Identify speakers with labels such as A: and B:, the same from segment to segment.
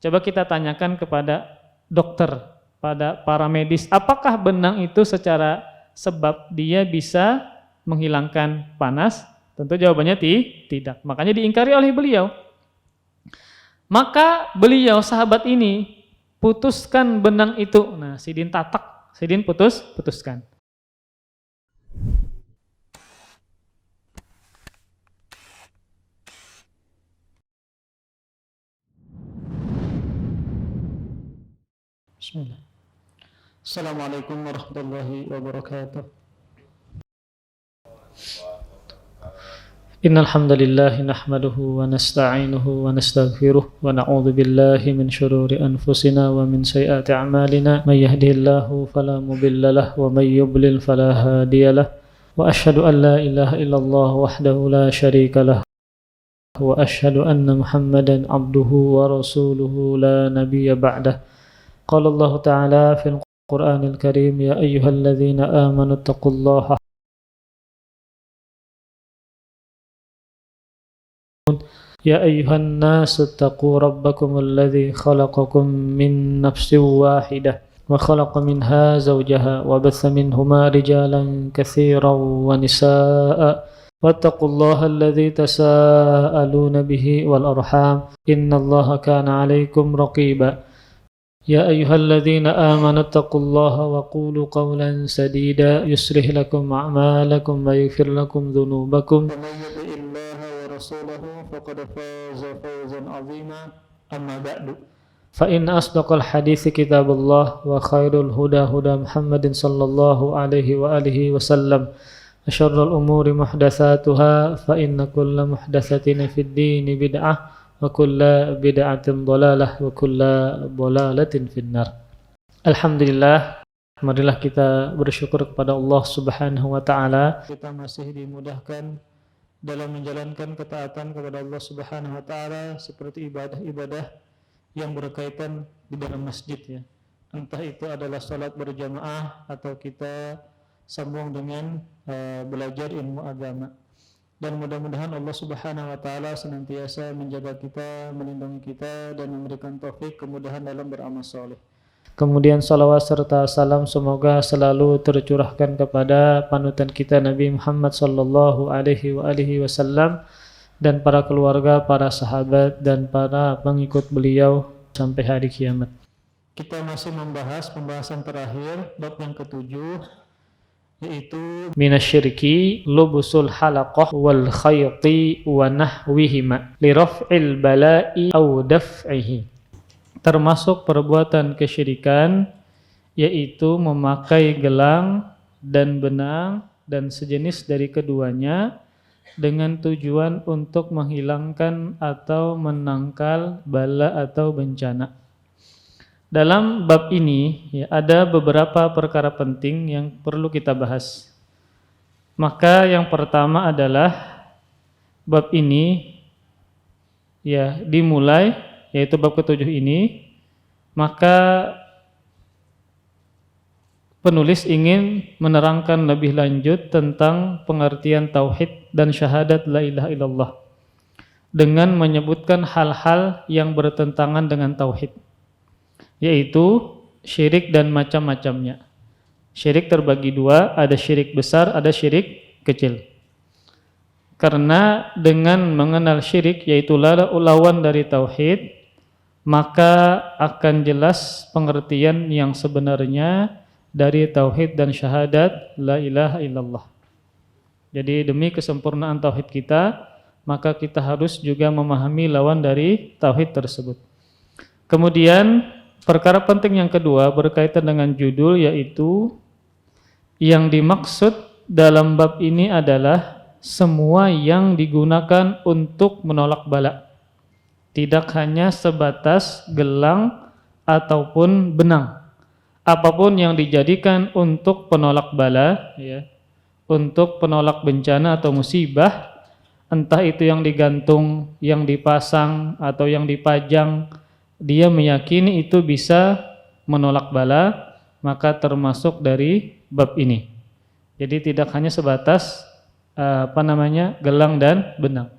A: Coba kita tanyakan kepada dokter, pada para medis, apakah benang itu secara sebab dia bisa menghilangkan panas? Tentu jawabannya tidak. Makanya diingkari oleh beliau. Maka beliau sahabat ini putuskan benang itu. Nah, Sidin tatak, Sidin putuskan. Bismillah. Assalamualaikum warahmatullahi wabarakatuh. Innal hamdalillah nahmaduhu wa nasta'inuhu wa nastaghfiruh wa na'udzu billahi min shururi anfusina wa min sayyiati a'malina may yahdihillahu fala mudilla lahu wa may yudlil fala hadiyalah wa asyhadu an la ilaha illallah wahdahu la syarika lahu wa asyhadu anna Muhammadan abduhu wa rasuluhu la nabiyya ba'dah. Qala Allah Ta'ala fil Qur'anil Karim ya ayyuhalladzina amanu taqullaha ya ayyuhan nasu taqu rabbakumul ladzi khalaqakum min nafsin wahidah wa khalaqa minha zawjaha wa batha minhuma rijalan katsiran wa nisaa'a wattaqullaha alladzi tasaaluna bihi wal arham innallaha kana 'alaikum raqiba. يا أيها الذين آمنوا اتقوا الله وقولوا قولا سديدا يصلح لكم أعمالكم ويغفر لكم ذنوبكم ومن يطع الله ورسوله فقد فاز فوزا عظيما أما بعد فإن أصدق الحديث كتاب الله وخير الهدى هدى محمد صلى الله عليه وآله وسلم وشر الأمور محدثاتها فإن كل محدثة في الدين بدعة wa kullu bid'atin dhalalah wa kullu dhalalatin finnar. Alhamdulillah, marilah kita bersyukur kepada Allah Subhanahu wa taala. Kita masih dimudahkan dalam menjalankan ketaatan kepada Allah Subhanahu wa taala seperti ibadah-ibadah yang berkaitan di dalam masjid ya. Entah itu adalah salat berjamaah atau kita sambung dengan belajar ilmu agama. Dan mudah-mudahan Allah Subhanahu wa taala senantiasa menjaga kita, melindungi kita dan memberikan taufik kemudahan dalam beramal saleh. Kemudian salawat serta salam semoga selalu tercurahkan kepada panutan kita Nabi Muhammad sallallahu alaihi wasallam dan para keluarga, para sahabat dan para pengikut beliau sampai hari kiamat. Kita masih membahas pembahasan terakhir bab yang ketujuh, yaitu minasyirki lubusul halaqah wal khayti wa nahwihima li raf'il bala'i aw daf'ihi. Termasuk perbuatan kesyirikan yaitu memakai gelang dan benang dan sejenis dari keduanya dengan tujuan untuk menghilangkan atau menangkal bala atau bencana. Dalam bab ini ya, ada beberapa perkara penting yang perlu kita bahas. Maka yang pertama adalah bab ini ya dimulai, yaitu bab ketujuh ini, maka penulis ingin menerangkan lebih lanjut tentang pengertian tauhid dan syahadat la ilaha illallah dengan menyebutkan hal-hal yang bertentangan dengan tauhid, yaitu syirik dan macam-macamnya. Syirik terbagi dua, ada syirik besar, ada syirik kecil. Karena dengan mengenal syirik, yaitu lawan dari tauhid, maka akan jelas pengertian yang sebenarnya dari tauhid dan syahadat la ilaha illallah. Jadi demi kesempurnaan tauhid kita, maka kita harus juga memahami lawan dari tauhid tersebut. Kemudian perkara penting yang kedua berkaitan dengan judul, yaitu yang dimaksud dalam bab ini adalah semua yang digunakan untuk menolak bala. Tidak hanya sebatas gelang ataupun benang. Apapun yang dijadikan untuk penolak bala, ya, untuk penolak bencana atau musibah, entah itu yang digantung, yang dipasang atau yang dipajang, dia meyakini itu bisa menolak bala, maka termasuk dari bab ini. Jadi tidak hanya sebatas gelang dan benang.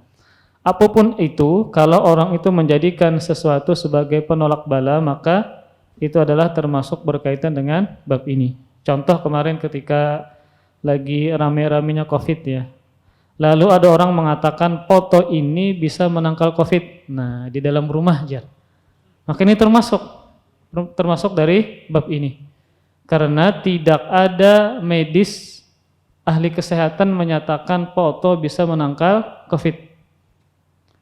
A: Apapun itu, kalau orang itu menjadikan sesuatu sebagai penolak bala, maka itu adalah termasuk berkaitan dengan bab ini. Contoh kemarin ketika lagi rame-ramenya COVID ya. Lalu ada orang mengatakan foto ini bisa menangkal COVID. Nah, di dalam rumah aja. Maka ini termasuk dari bab ini. Karena tidak ada medis ahli kesehatan menyatakan foto bisa menangkal COVID.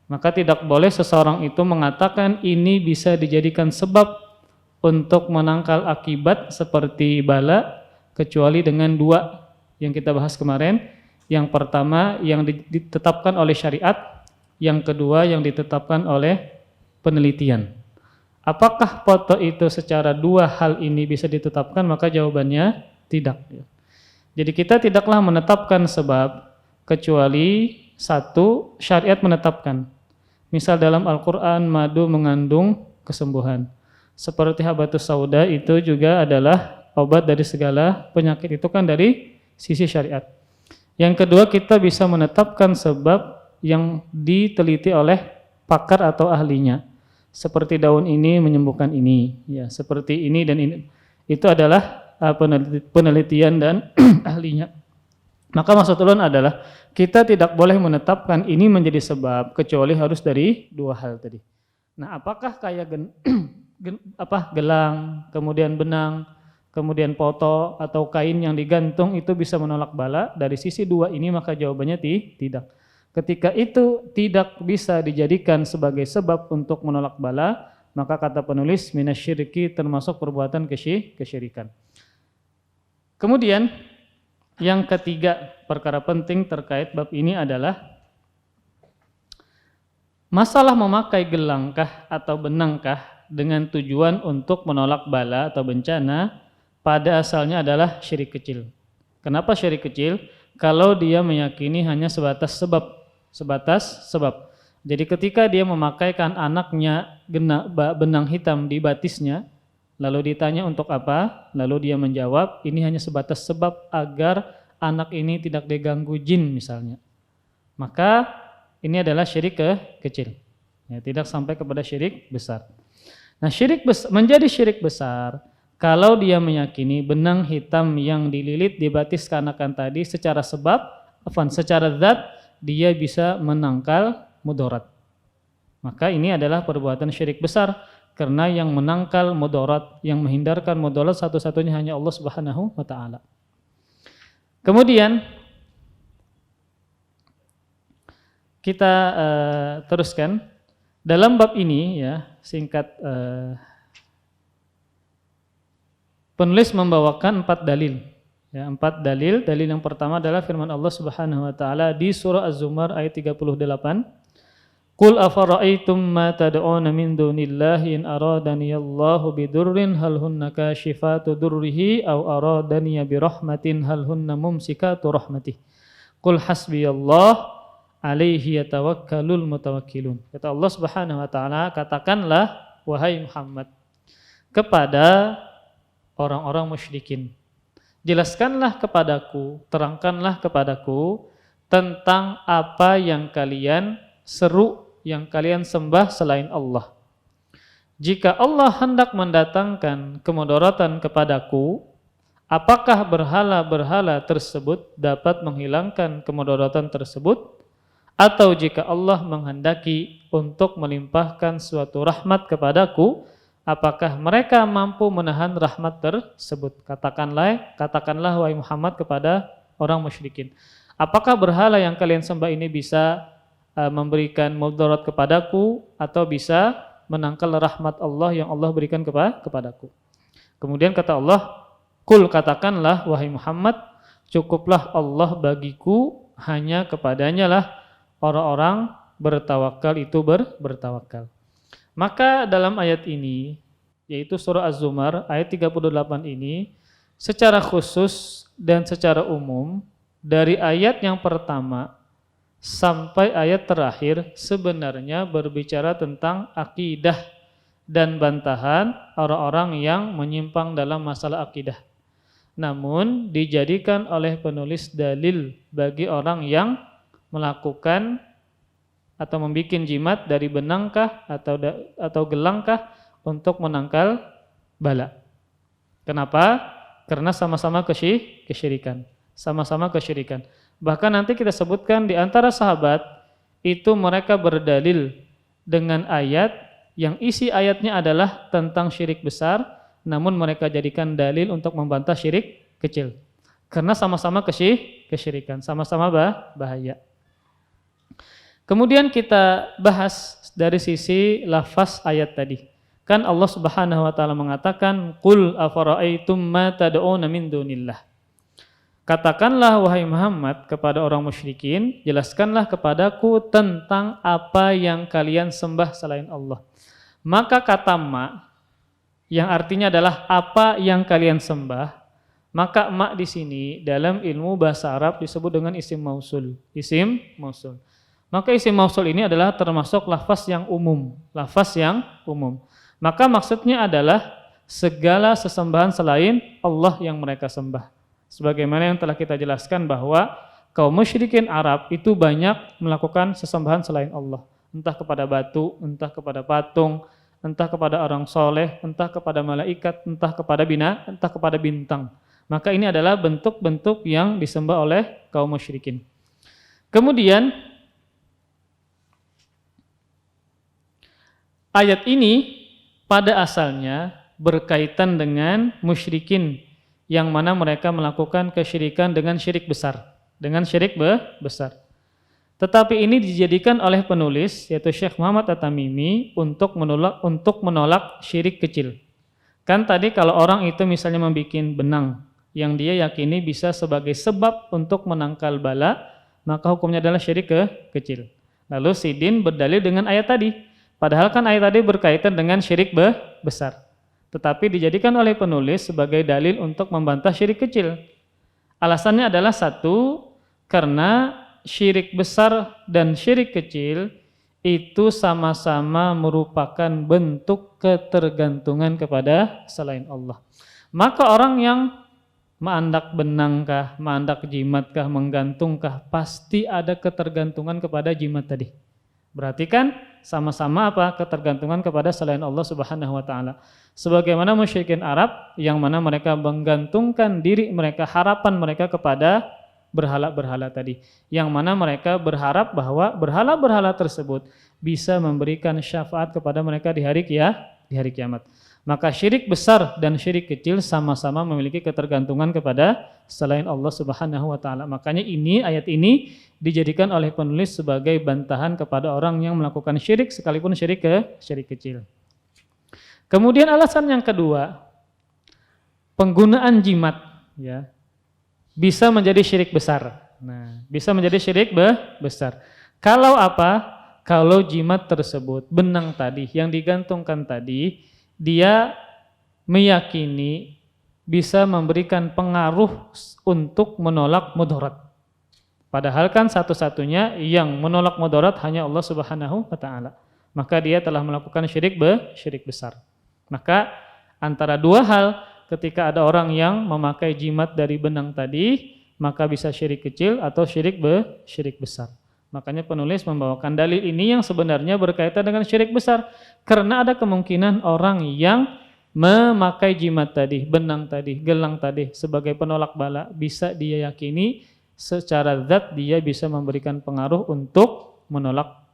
A: Maka tidak boleh seseorang itu mengatakan ini bisa dijadikan sebab untuk menangkal akibat seperti bala, kecuali dengan dua yang kita bahas kemarin. Yang pertama yang ditetapkan oleh syariat, yang kedua yang ditetapkan oleh penelitian. Apakah foto itu secara dua hal ini bisa ditetapkan? Maka jawabannya tidak. Jadi kita tidaklah menetapkan sebab kecuali satu, syariat menetapkan. Misal dalam Al-Quran madu mengandung kesembuhan. Seperti habatus sauda itu juga adalah obat dari segala penyakit, itu kan dari sisi syariat. Yang kedua, kita bisa menetapkan sebab yang diteliti oleh pakar atau ahlinya. Seperti daun ini menyembuhkan ini, ya, seperti ini dan ini. Itu adalah penelitian dan ahlinya. Maka maksud ulun adalah kita tidak boleh menetapkan ini menjadi sebab kecuali harus dari dua hal tadi. Nah, apakah kayak gelang, kemudian benang, kemudian foto atau kain yang digantung itu bisa menolak bala? Dari sisi dua ini maka jawabannya tidak. Ketika itu tidak bisa dijadikan sebagai sebab untuk menolak bala, maka kata penulis minasyirki termasuk perbuatan kesyirikan. Kemudian yang ketiga perkara penting terkait bab ini adalah masalah memakai gelangkah atau benangkah dengan tujuan untuk menolak bala atau bencana pada asalnya adalah syirik kecil. Kenapa syirik kecil? Kalau dia meyakini hanya sebatas sebab. Jadi ketika dia memakaikan anaknya benang hitam di batisnya, lalu ditanya untuk apa? Lalu dia menjawab, ini hanya sebatas sebab agar anak ini tidak diganggu jin misalnya. Maka ini adalah syirik kecil. Ya, tidak sampai kepada syirik besar. Nah, menjadi syirik besar kalau dia meyakini benang hitam yang dililit di batis keanakan tadi secara secara zat dia bisa menangkal mudarat. Maka ini adalah perbuatan syirik besar. Karena yang menangkal mudarat, yang menghindarkan mudarat satu-satunya hanya Allah Subhanahu wa taala. Kemudian kita teruskan dalam bab ini ya, singkat penulis membawakan 4 dalil. Ya, 4 dalil. Dalil yang pertama adalah firman Allah Subhanahu wa taala di surah Az-Zumar ayat 38. Qul afara'aytum ma tad'una min dunillahi in aradaniyallahu bidurrin hal hunna kashifatu durrihi aw aradaniya birahmatin hal hunna mumsikatu rahmatih. Qul hasbiyallah alaihi yatawakkalul mutawakkilun. Kata Allah Subhanahu wa taala, katakanlah wahai Muhammad kepada orang-orang musyrikin, jelaskanlah kepadaku, terangkanlah kepadaku tentang apa yang kalian seru, yang kalian sembah selain Allah. Jika Allah hendak mendatangkan kemudaratan kepadaku, apakah berhala-berhala tersebut dapat menghilangkan kemudaratan tersebut? Atau jika Allah menghendaki untuk melimpahkan suatu rahmat kepadaku, apakah mereka mampu menahan rahmat tersebut? Katakanlah wahai Muhammad kepada orang musyrikin, apakah berhala yang kalian sembah ini bisa memberikan mudarat kepadaku atau bisa menangkal rahmat Allah yang Allah berikan kepadaku? Kemudian kata Allah, Qul katakanlah wahai Muhammad, cukuplah Allah bagiku, hanya kepadanya lah orang-orang bertawakal itu bertawakal. Maka dalam ayat ini, yaitu surah Az-Zumar ayat 38 ini, secara khusus dan secara umum dari ayat yang pertama sampai ayat terakhir sebenarnya berbicara tentang akidah dan bantahan orang-orang yang menyimpang dalam masalah akidah. Namun dijadikan oleh penulis dalil bagi orang yang melakukan atau membikin jimat dari benangkah atau gelangkah untuk menangkal bala. Kenapa? Karena sama-sama kesyirikan. Sama-sama kesyirikan. Bahkan nanti kita sebutkan di antara sahabat itu mereka berdalil dengan ayat yang isi ayatnya adalah tentang syirik besar, namun mereka jadikan dalil untuk membantah syirik kecil. Karena sama-sama kesyirikan, sama-sama bahaya. Kemudian kita bahas dari sisi lafaz ayat tadi. Kan Allah Subhanahu wa taala mengatakan, "Qul afara'aitum ma tad'una min dunillah." Katakanlah wahai Muhammad kepada orang musyrikin, jelaskanlah kepadaku tentang apa yang kalian sembah selain Allah. Maka kata ma yang artinya adalah apa yang kalian sembah, maka ma di sini dalam ilmu bahasa Arab disebut dengan isim mausul. Isim mausul. Maka isim mausul ini adalah termasuk lafaz yang umum, lafaz yang umum. Maka maksudnya adalah segala sesembahan selain Allah yang mereka sembah. Sebagaimana yang telah kita jelaskan bahwa kaum musyrikin Arab itu banyak melakukan sesembahan selain Allah. Entah kepada batu, entah kepada patung, entah kepada orang soleh, entah kepada malaikat, entah kepada entah kepada bintang. Maka ini adalah bentuk-bentuk yang disembah oleh kaum musyrikin. Kemudian ayat ini pada asalnya berkaitan dengan musyrikin yang mana mereka melakukan kesyirikan dengan syirik besar, besar. Tetapi ini dijadikan oleh penulis yaitu Syekh Muhammad At-Tamimi untuk menolak syirik kecil. Kan tadi kalau orang itu misalnya membuat benang yang dia yakini bisa sebagai sebab untuk menangkal bala, maka hukumnya adalah syirik kecil. Lalu Sidin berdalil dengan ayat tadi. Padahal kan ayat tadi berkaitan dengan syirik besar. Tetapi dijadikan oleh penulis sebagai dalil untuk membantah syirik kecil. Alasannya adalah satu, karena syirik besar dan syirik kecil itu sama-sama merupakan bentuk ketergantungan kepada selain Allah. Maka orang yang mengandak benangkah, mengandak jimatkah, menggantungkah, pasti ada ketergantungan kepada jimat tadi. Berarti kan sama-sama apa? Ketergantungan kepada selain Allah Subhanahu wa taala. Sebagaimana musyrikin Arab yang mana mereka menggantungkan diri mereka, harapan mereka kepada berhala-berhala tadi. Yang mana mereka berharap bahwa berhala-berhala tersebut bisa memberikan syafaat kepada mereka di hari kiamat. Maka syirik besar dan syirik kecil sama-sama memiliki ketergantungan kepada selain Allah Subhanahu wa taala. Makanya ayat ini dijadikan oleh penulis sebagai bantahan kepada orang yang melakukan syirik sekalipun syirik kecil. Kemudian alasan yang kedua, penggunaan jimat ya bisa menjadi syirik besar. Nah, bisa menjadi syirik besar. Kalau apa? Kalau jimat tersebut, benang tadi yang digantungkan tadi, dia meyakini bisa memberikan pengaruh untuk menolak mudarat. Padahal kan satu-satunya yang menolak mudarat hanya Allah Subhanahu wa taala. Maka dia telah melakukan syirik besar. Maka antara dua hal, ketika ada orang yang memakai jimat dari benang tadi, maka bisa syirik kecil atau syirik besar. Makanya penulis membawakan dalil ini yang sebenarnya berkaitan dengan syirik besar. Karena ada kemungkinan orang yang memakai jimat tadi, benang tadi, gelang tadi sebagai penolak bala, bisa dia yakini secara zat dia bisa memberikan pengaruh untuk menolak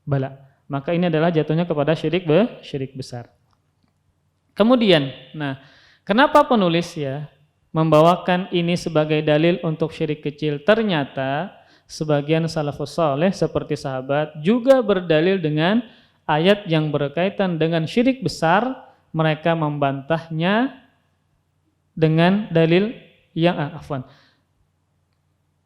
A: bala. Maka ini adalah jatuhnya kepada syirik besar. Kemudian, kenapa penulis ya membawakan ini sebagai dalil untuk syirik kecil? Ternyata sebagian salafus saleh seperti sahabat juga berdalil dengan ayat yang berkaitan dengan syirik besar, mereka membantahnya dengan dalil yang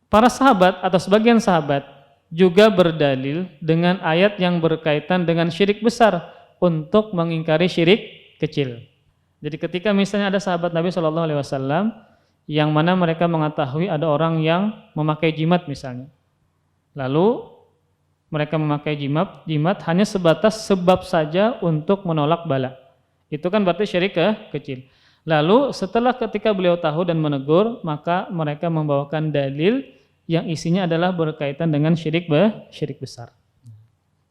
A: Para sahabat atau sebagian sahabat juga berdalil dengan ayat yang berkaitan dengan syirik besar untuk mengingkari syirik kecil. Jadi ketika misalnya ada sahabat Nabi SAW yang mana mereka mengetahui ada orang yang memakai jimat misalnya. Lalu mereka memakai jimat hanya sebatas sebab saja untuk menolak bala. Itu kan berarti syirik kecil. Lalu setelah ketika beliau tahu dan menegur, maka mereka membawakan dalil yang isinya adalah berkaitan dengan syirik besar.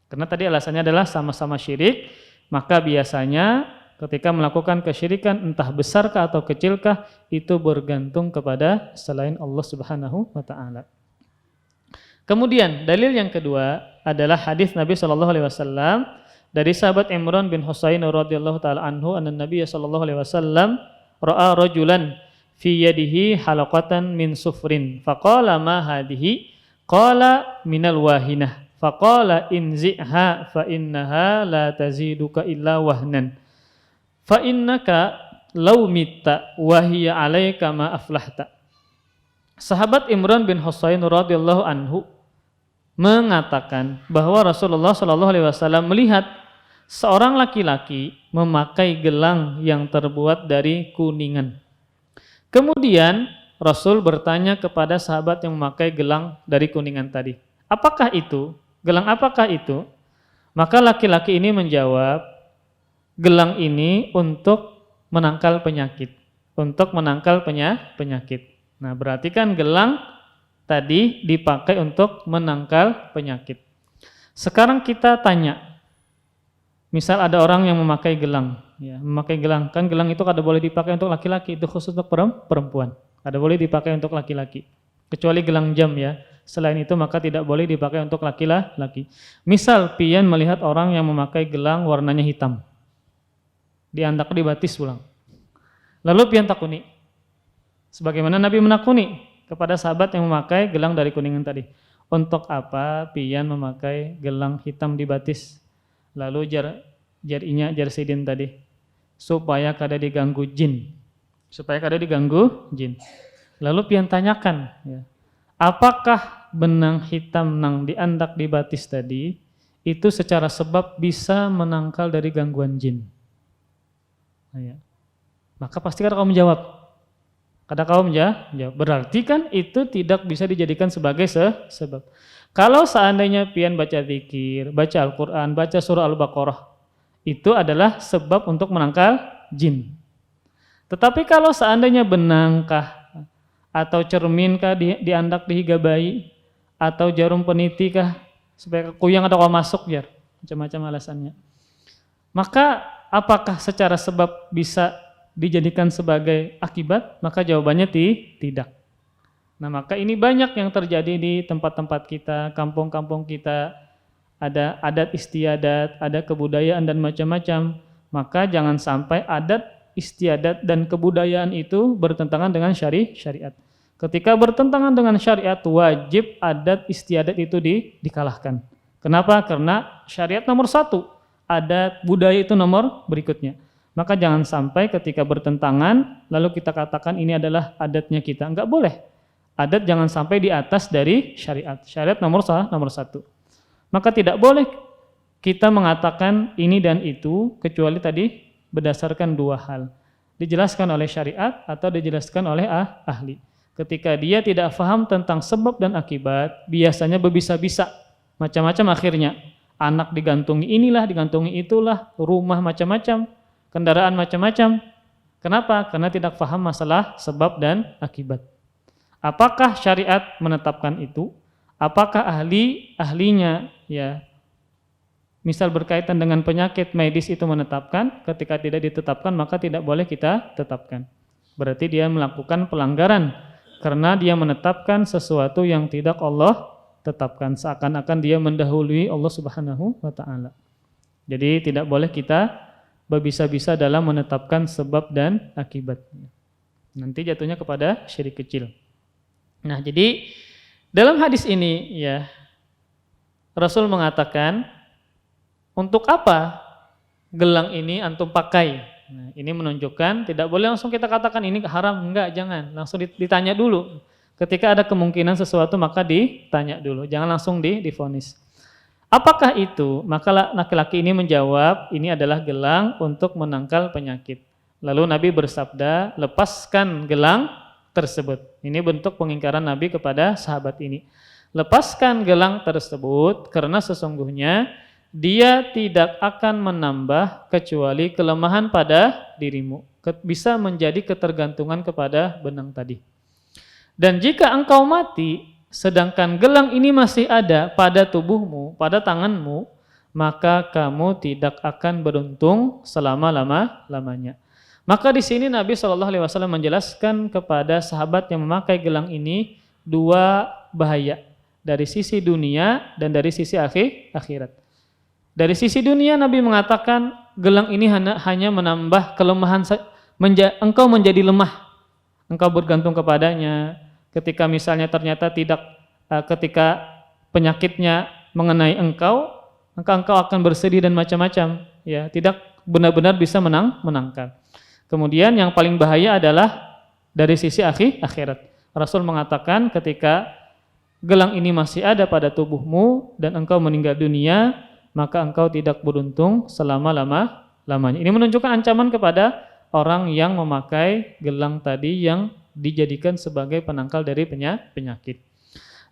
A: Karena tadi alasannya adalah sama-sama syirik, maka biasanya ketika melakukan kesyirikan entah besarkah atau kecilkah itu bergantung kepada selain Allah Subhanahu wa taala. Kemudian dalil yang kedua adalah hadis Nabi sallallahu alaihi wasallam dari sahabat Imran bin Husain radhiyallahu taala anhu, anna Nabi sallallahu alaihi wasallam ra'a rajulan fi yadihi halaqatan min sufrin faqala ma hadhihi qala minal wahinah faqala inzi'ha fa innaha la taziduka illa wahnan fa innaka law mitta wa hiya 'alaika ma aflahta. Sahabat Imran bin Husain radhiyallahu anhu mengatakan bahwa Rasulullah sallallahu alaihi wasallam melihat seorang laki-laki memakai gelang yang terbuat dari kuningan. Kemudian Rasul bertanya kepada sahabat yang memakai gelang dari kuningan tadi, apakah itu? Gelang apakah itu? Maka laki-laki ini menjawab, gelang ini untuk menangkal penyakit. Untuk menangkal penyakit. Nah, berarti kan gelang tadi dipakai untuk menangkal penyakit. Sekarang kita tanya, misal ada orang yang memakai gelang, ya, memakai gelang, kan gelang itu kada boleh dipakai untuk laki-laki, itu khusus untuk perempuan. Kada boleh dipakai untuk laki-laki. Kecuali gelang jam ya. Selain itu maka tidak boleh dipakai untuk laki-laki. Misal pian melihat orang yang memakai gelang warnanya hitam. Diandak dibatis pulang. Lalu pian takuni. Sebagaimana Nabi menakuni kepada sahabat yang memakai gelang dari kuningan tadi. Untuk apa pian memakai gelang hitam dibatis? Lalu jar sidin tadi. Supaya kada diganggu jin. Supaya kada diganggu jin. Lalu pian tanyakan, ya, apakah benang hitam nang diandak dibatis tadi itu secara sebab bisa menangkal dari gangguan jin? Nah, ya. Maka pasti kada kau menjawab. Kada kau menjawab. Berarti kan itu tidak bisa dijadikan sebagai sebab. Kalau seandainya pian baca zikir, baca Al-Quran, baca surah Al-Baqarah, itu adalah sebab untuk menangkal jin. Tetapi kalau seandainya benangkah atau cerminkah diandak dihiga bayi atau jarum peniti kah supaya kuyang atau kau masuk jar, macam-macam alasannya. Maka apakah secara sebab bisa dijadikan sebagai akibat? Maka jawabannya tidak. Nah, maka ini banyak yang terjadi di tempat-tempat kita, kampung-kampung kita, ada adat istiadat, ada kebudayaan dan macam-macam. Maka jangan sampai adat istiadat dan kebudayaan itu bertentangan dengan syariat. Ketika bertentangan dengan syariat, wajib adat istiadat itu dikalahkan. Kenapa? Karena syariat nomor 1, adat budaya itu nomor berikutnya. Maka jangan sampai ketika bertentangan, lalu kita katakan ini adalah adatnya kita. Enggak boleh. Adat jangan sampai di atas dari syariat. Syariat nomor 1. Maka tidak boleh kita mengatakan ini dan itu, kecuali tadi berdasarkan 2 hal. Dijelaskan oleh syariat atau dijelaskan oleh ahli. Ketika dia tidak faham tentang sebab dan akibat, biasanya berbisa-bisa. Macam-macam akhirnya. Anak digantungi inilah, digantungi itulah, rumah macam-macam, kendaraan macam-macam. Kenapa? Karena tidak faham masalah sebab dan akibat. Apakah syariat menetapkan itu? Apakah ahlinya ya, misal berkaitan dengan penyakit medis itu menetapkan? Ketika tidak ditetapkan maka tidak boleh kita tetapkan. Berarti dia melakukan pelanggaran karena dia menetapkan sesuatu yang tidak Allah tetapkan, seakan-akan dia mendahului Allah Subhanahu wa taala. Jadi tidak boleh kita berbisa-bisa dalam menetapkan sebab dan akibat. Nanti jatuhnya kepada syirik kecil. Nah, jadi dalam hadis ini ya Rasul mengatakan, untuk apa gelang ini antum pakai? Nah, ini menunjukkan tidak boleh langsung kita katakan ini haram, enggak, jangan. Langsung ditanya dulu. Ketika ada kemungkinan sesuatu maka ditanya dulu, jangan langsung divonis. Apakah itu? Maka laki-laki ini menjawab, ini adalah gelang untuk menangkal penyakit. Lalu Nabi bersabda, lepaskan gelang tersebut. Ini bentuk pengingkaran Nabi kepada sahabat ini. Lepaskan gelang tersebut karena sesungguhnya dia tidak akan menambah kecuali kelemahan pada dirimu. Bisa menjadi ketergantungan kepada benang tadi. Dan jika engkau mati, sedangkan gelang ini masih ada pada tubuhmu, pada tanganmu, maka kamu tidak akan beruntung selama-lamanya. Maka di sini Nabi SAW menjelaskan kepada sahabat yang memakai gelang ini dua bahaya, dari sisi dunia dan dari sisi akhirat. Dari sisi dunia Nabi mengatakan gelang ini hanya menambah kelemahan, engkau menjadi lemah, engkau bergantung kepadanya. Ketika misalnya ternyata ketika penyakitnya mengenai engkau, maka engkau akan bersedih dan macam-macam, ya, tidak benar-benar bisa menangkal. Kemudian yang paling bahaya adalah dari sisi akhirat. Rasul mengatakan ketika gelang ini masih ada pada tubuhmu dan engkau meninggal dunia, maka engkau tidak beruntung selama-lamanya. Ini menunjukkan ancaman kepada orang yang memakai gelang tadi yang dijadikan sebagai penangkal dari penyakit.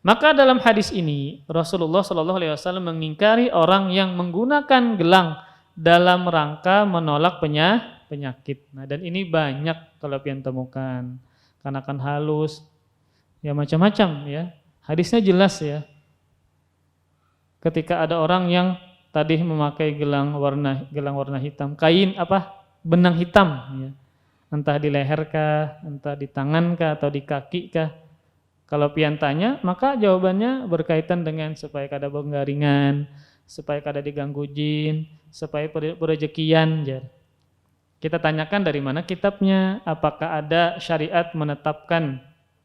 A: Maka dalam hadis ini Rasulullah SAW mengingkari orang yang menggunakan gelang dalam rangka menolak penyakit. Nah, dan ini banyak kalau pian temukan, karena kan halus, ya macam-macam ya. Hadisnya jelas ya. Ketika ada orang yang tadi memakai gelang warna hitam, kain benang hitam ya. Entah di leher kah, entah di tangan kah atau di kaki kah. Kalau pian tanya, maka jawabannya berkaitan dengan supaya kada benggaringan, supaya kada diganggu jin, supaya berejekian. Kita tanyakan dari mana kitabnya, apakah ada syariat menetapkan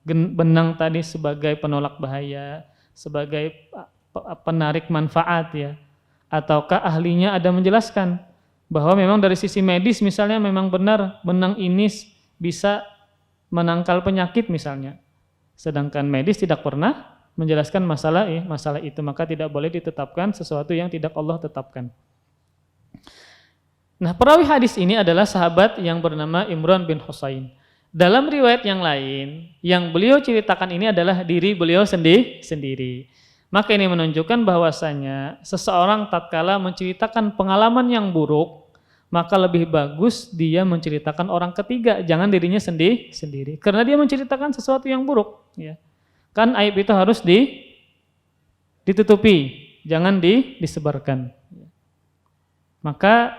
A: benang tadi sebagai penolak bahaya, sebagai penarik manfaat ya, ataukah ahlinya ada menjelaskan bahwa memang dari sisi medis misalnya memang benar benang ini bisa menangkal penyakit misalnya, sedangkan medis tidak pernah menjelaskan masalah itu, maka tidak boleh ditetapkan sesuatu yang tidak Allah tetapkan. Nah, perawi hadis ini adalah sahabat yang bernama Imran bin Husain. Dalam riwayat yang lain, yang beliau ceritakan ini adalah diri beliau sendiri. Maka ini menunjukkan bahwasanya seseorang tatkala menceritakan pengalaman yang buruk, maka lebih bagus dia menceritakan orang ketiga, jangan dirinya sendiri. Karena dia menceritakan sesuatu yang buruk. Ya. Kan aib itu harus ditutupi, jangan disebarkan. Maka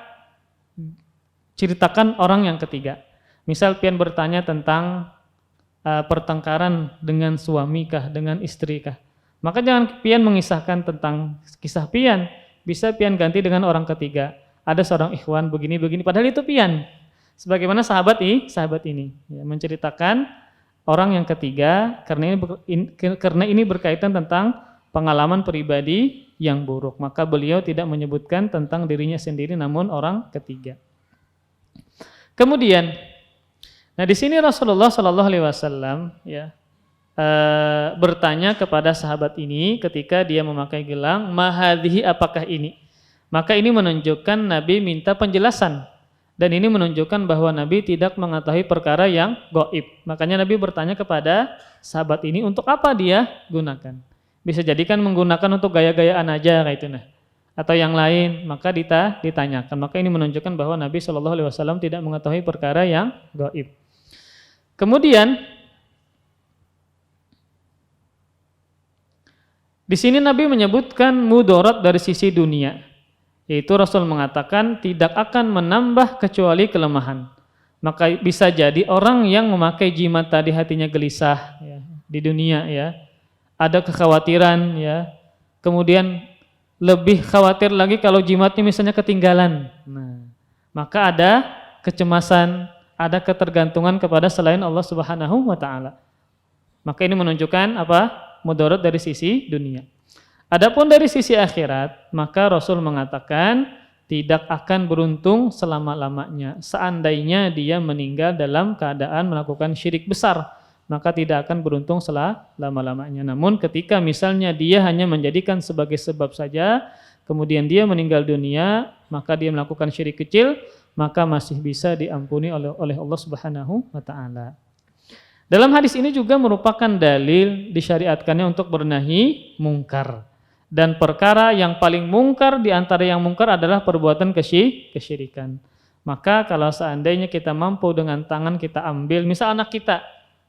A: ceritakan orang yang ketiga. Misal pian bertanya tentang pertengkaran dengan suami kah, dengan istri kah. Maka jangan pian mengisahkan tentang kisah pian, bisa pian ganti dengan orang ketiga. Ada seorang ikhwan begini, padahal itu pian. Sebagaimana sahabat ini ya, menceritakan orang yang ketiga karena ini berkaitan tentang pengalaman pribadi yang buruk. Maka beliau tidak menyebutkan tentang dirinya sendiri namun orang ketiga. Kemudian, nah di sini Rasulullah SAW ya bertanya kepada sahabat ini ketika dia memakai gelang, mahadhihi apakah ini? Maka ini menunjukkan Nabi minta penjelasan dan ini menunjukkan bahwa Nabi tidak mengetahui perkara yang gaib. Makanya Nabi bertanya kepada sahabat ini untuk apa dia gunakan. Bisa jadikan menggunakan untuk gaya-gayaan aja kayak itu nah. Atau yang lain, maka ditanyakan. Maka ini menunjukkan bahwa Nabi SAW tidak mengetahui perkara yang gaib. Kemudian di sini Nabi menyebutkan mudarat dari sisi dunia, yaitu Rasul mengatakan tidak akan menambah kecuali kelemahan. Maka bisa jadi orang yang memakai jimat tadi hatinya gelisah ya, di dunia ya, ada kekhawatiran ya, kemudian lebih khawatir lagi kalau jimatnya misalnya ketinggalan. Nah, maka ada kecemasan, ada ketergantungan kepada selain Allah Subhanahu wa taala. Maka ini menunjukkan mudarat dari sisi dunia. Adapun dari sisi akhirat, maka Rasul mengatakan tidak akan beruntung selama-lamanya. Seandainya dia meninggal dalam keadaan melakukan syirik besar, maka tidak akan beruntung selama-lamanya. Namun ketika misalnya dia hanya menjadikan sebagai sebab saja, kemudian dia meninggal dunia, maka dia melakukan syirik kecil, maka masih bisa diampuni oleh Allah Subhanahu wa taala. Dalam hadis ini juga merupakan dalil disyariatkannya untuk bernahi mungkar. Dan perkara yang paling mungkar di antara yang mungkar adalah perbuatan kesyirikan. Maka kalau seandainya kita mampu dengan tangan kita ambil, misal anak kita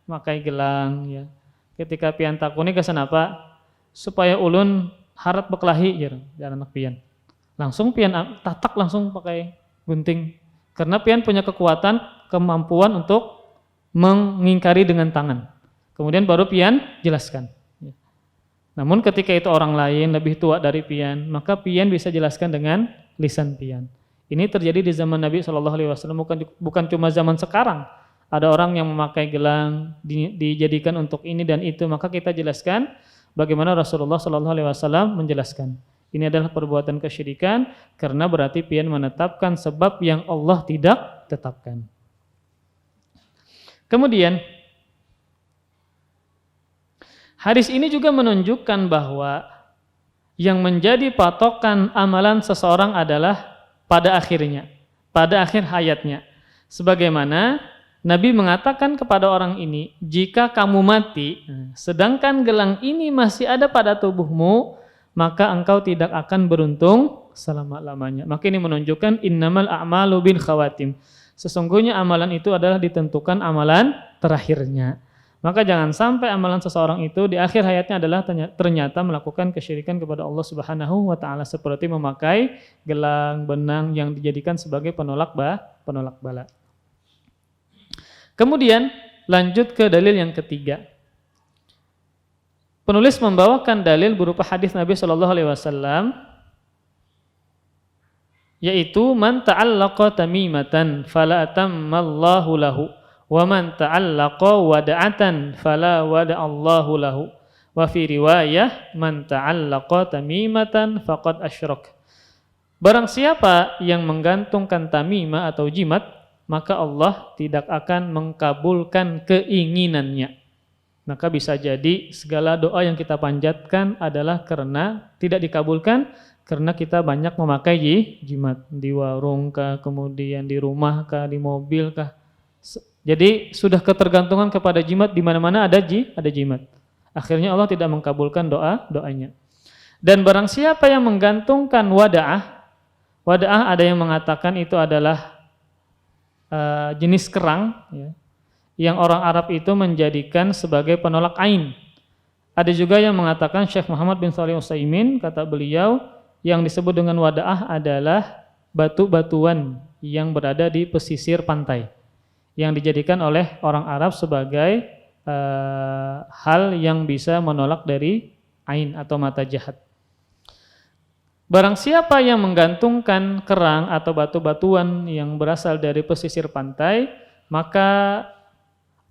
A: makai gelang ya. Ketika pian takuni kesan apa? Supaya ulun harap berkelahi jangan anak pian. langsung pian tatak langsung pakai gunting. Karena pian punya kemampuan untuk mengingkari dengan tangan. Kemudian baru pian jelaskan. Namun ketika itu orang lain lebih tua dari pian, maka pian bisa jelaskan dengan lisan pian. Ini terjadi di zaman Nabi SAW, bukan cuma zaman sekarang. Ada orang yang memakai gelang dijadikan untuk ini dan itu, maka kita jelaskan bagaimana Rasulullah SAW menjelaskan. Ini adalah perbuatan kesyirikan karena berarti pian menetapkan sebab yang Allah tidak tetapkan. Kemudian hadis ini juga menunjukkan bahwa yang menjadi patokan amalan seseorang adalah pada akhirnya, pada akhir hayatnya. Sebagaimana Nabi mengatakan kepada orang ini, jika kamu mati, sedangkan gelang ini masih ada pada tubuhmu, maka engkau tidak akan beruntung selama-lamanya. Maka ini menunjukkan innamal a'malu bin khawatim. Sesungguhnya amalan itu adalah ditentukan amalan terakhirnya. Maka jangan sampai amalan seseorang itu di akhir hayatnya adalah ternyata melakukan kesyirikan kepada Allah Subhanahu wa taala seperti memakai gelang, benang yang dijadikan sebagai penolak bala. Kemudian lanjut ke dalil yang ketiga. Penulis membawakan dalil berupa hadis Nabi SAW, yaitu man ta'allaqa tamimatan fala atammallahu lahu wa man ta'allaqa wada'atan fala wada'allahu lahu wa fi riwayah man ta'allaqa tamimatan faqad asyrak. Barang siapa yang menggantungkan tamimah atau jimat, maka Allah tidak akan mengkabulkan keinginannya. Maka bisa jadi segala doa yang kita panjatkan adalah karena tidak dikabulkan karena kita banyak memakai jimat di warung kah, kemudian di rumah kah, di mobil kah. Jadi sudah ketergantungan kepada jimat, di mana-mana ada jimat. Akhirnya Allah tidak mengkabulkan doanya. Dan barang siapa yang menggantungkan wada'ah ada yang mengatakan itu adalah jenis kerang, ya, yang orang Arab itu menjadikan sebagai penolak ain. Ada juga yang mengatakan, Syekh Muhammad bin Shalih Utsaimin, kata beliau, yang disebut dengan wada'ah adalah batu-batuan yang berada di pesisir pantai, yang dijadikan oleh orang Arab sebagai hal yang bisa menolak dari ain atau mata jahat. Barang siapa yang menggantungkan kerang atau batu-batuan yang berasal dari pesisir pantai, maka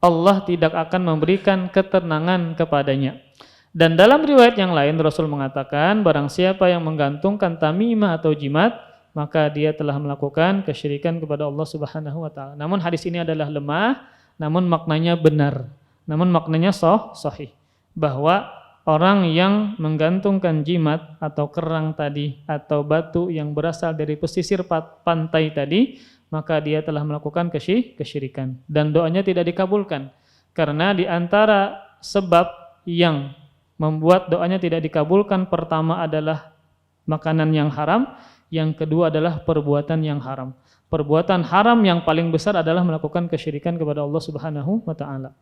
A: Allah tidak akan memberikan ketenangan kepadanya. Dan dalam riwayat yang lain Rasul mengatakan, barang siapa yang menggantungkan tamimah atau jimat, maka dia telah melakukan kesyirikan kepada Allah Subhanahu wa taala. Namun hadis ini adalah lemah, namun maknanya benar. Namun maknanya sahih, bahwa orang yang menggantungkan jimat atau kerang tadi atau batu yang berasal dari pesisir pantai tadi, maka dia telah melakukan kesyirikan dan doanya tidak dikabulkan. Karena di antara sebab yang membuat doanya tidak dikabulkan, pertama adalah makanan yang haram, yang kedua adalah perbuatan yang haram. Perbuatan haram yang paling besar adalah melakukan kesyirikan kepada Allah Subhanahu wa taala.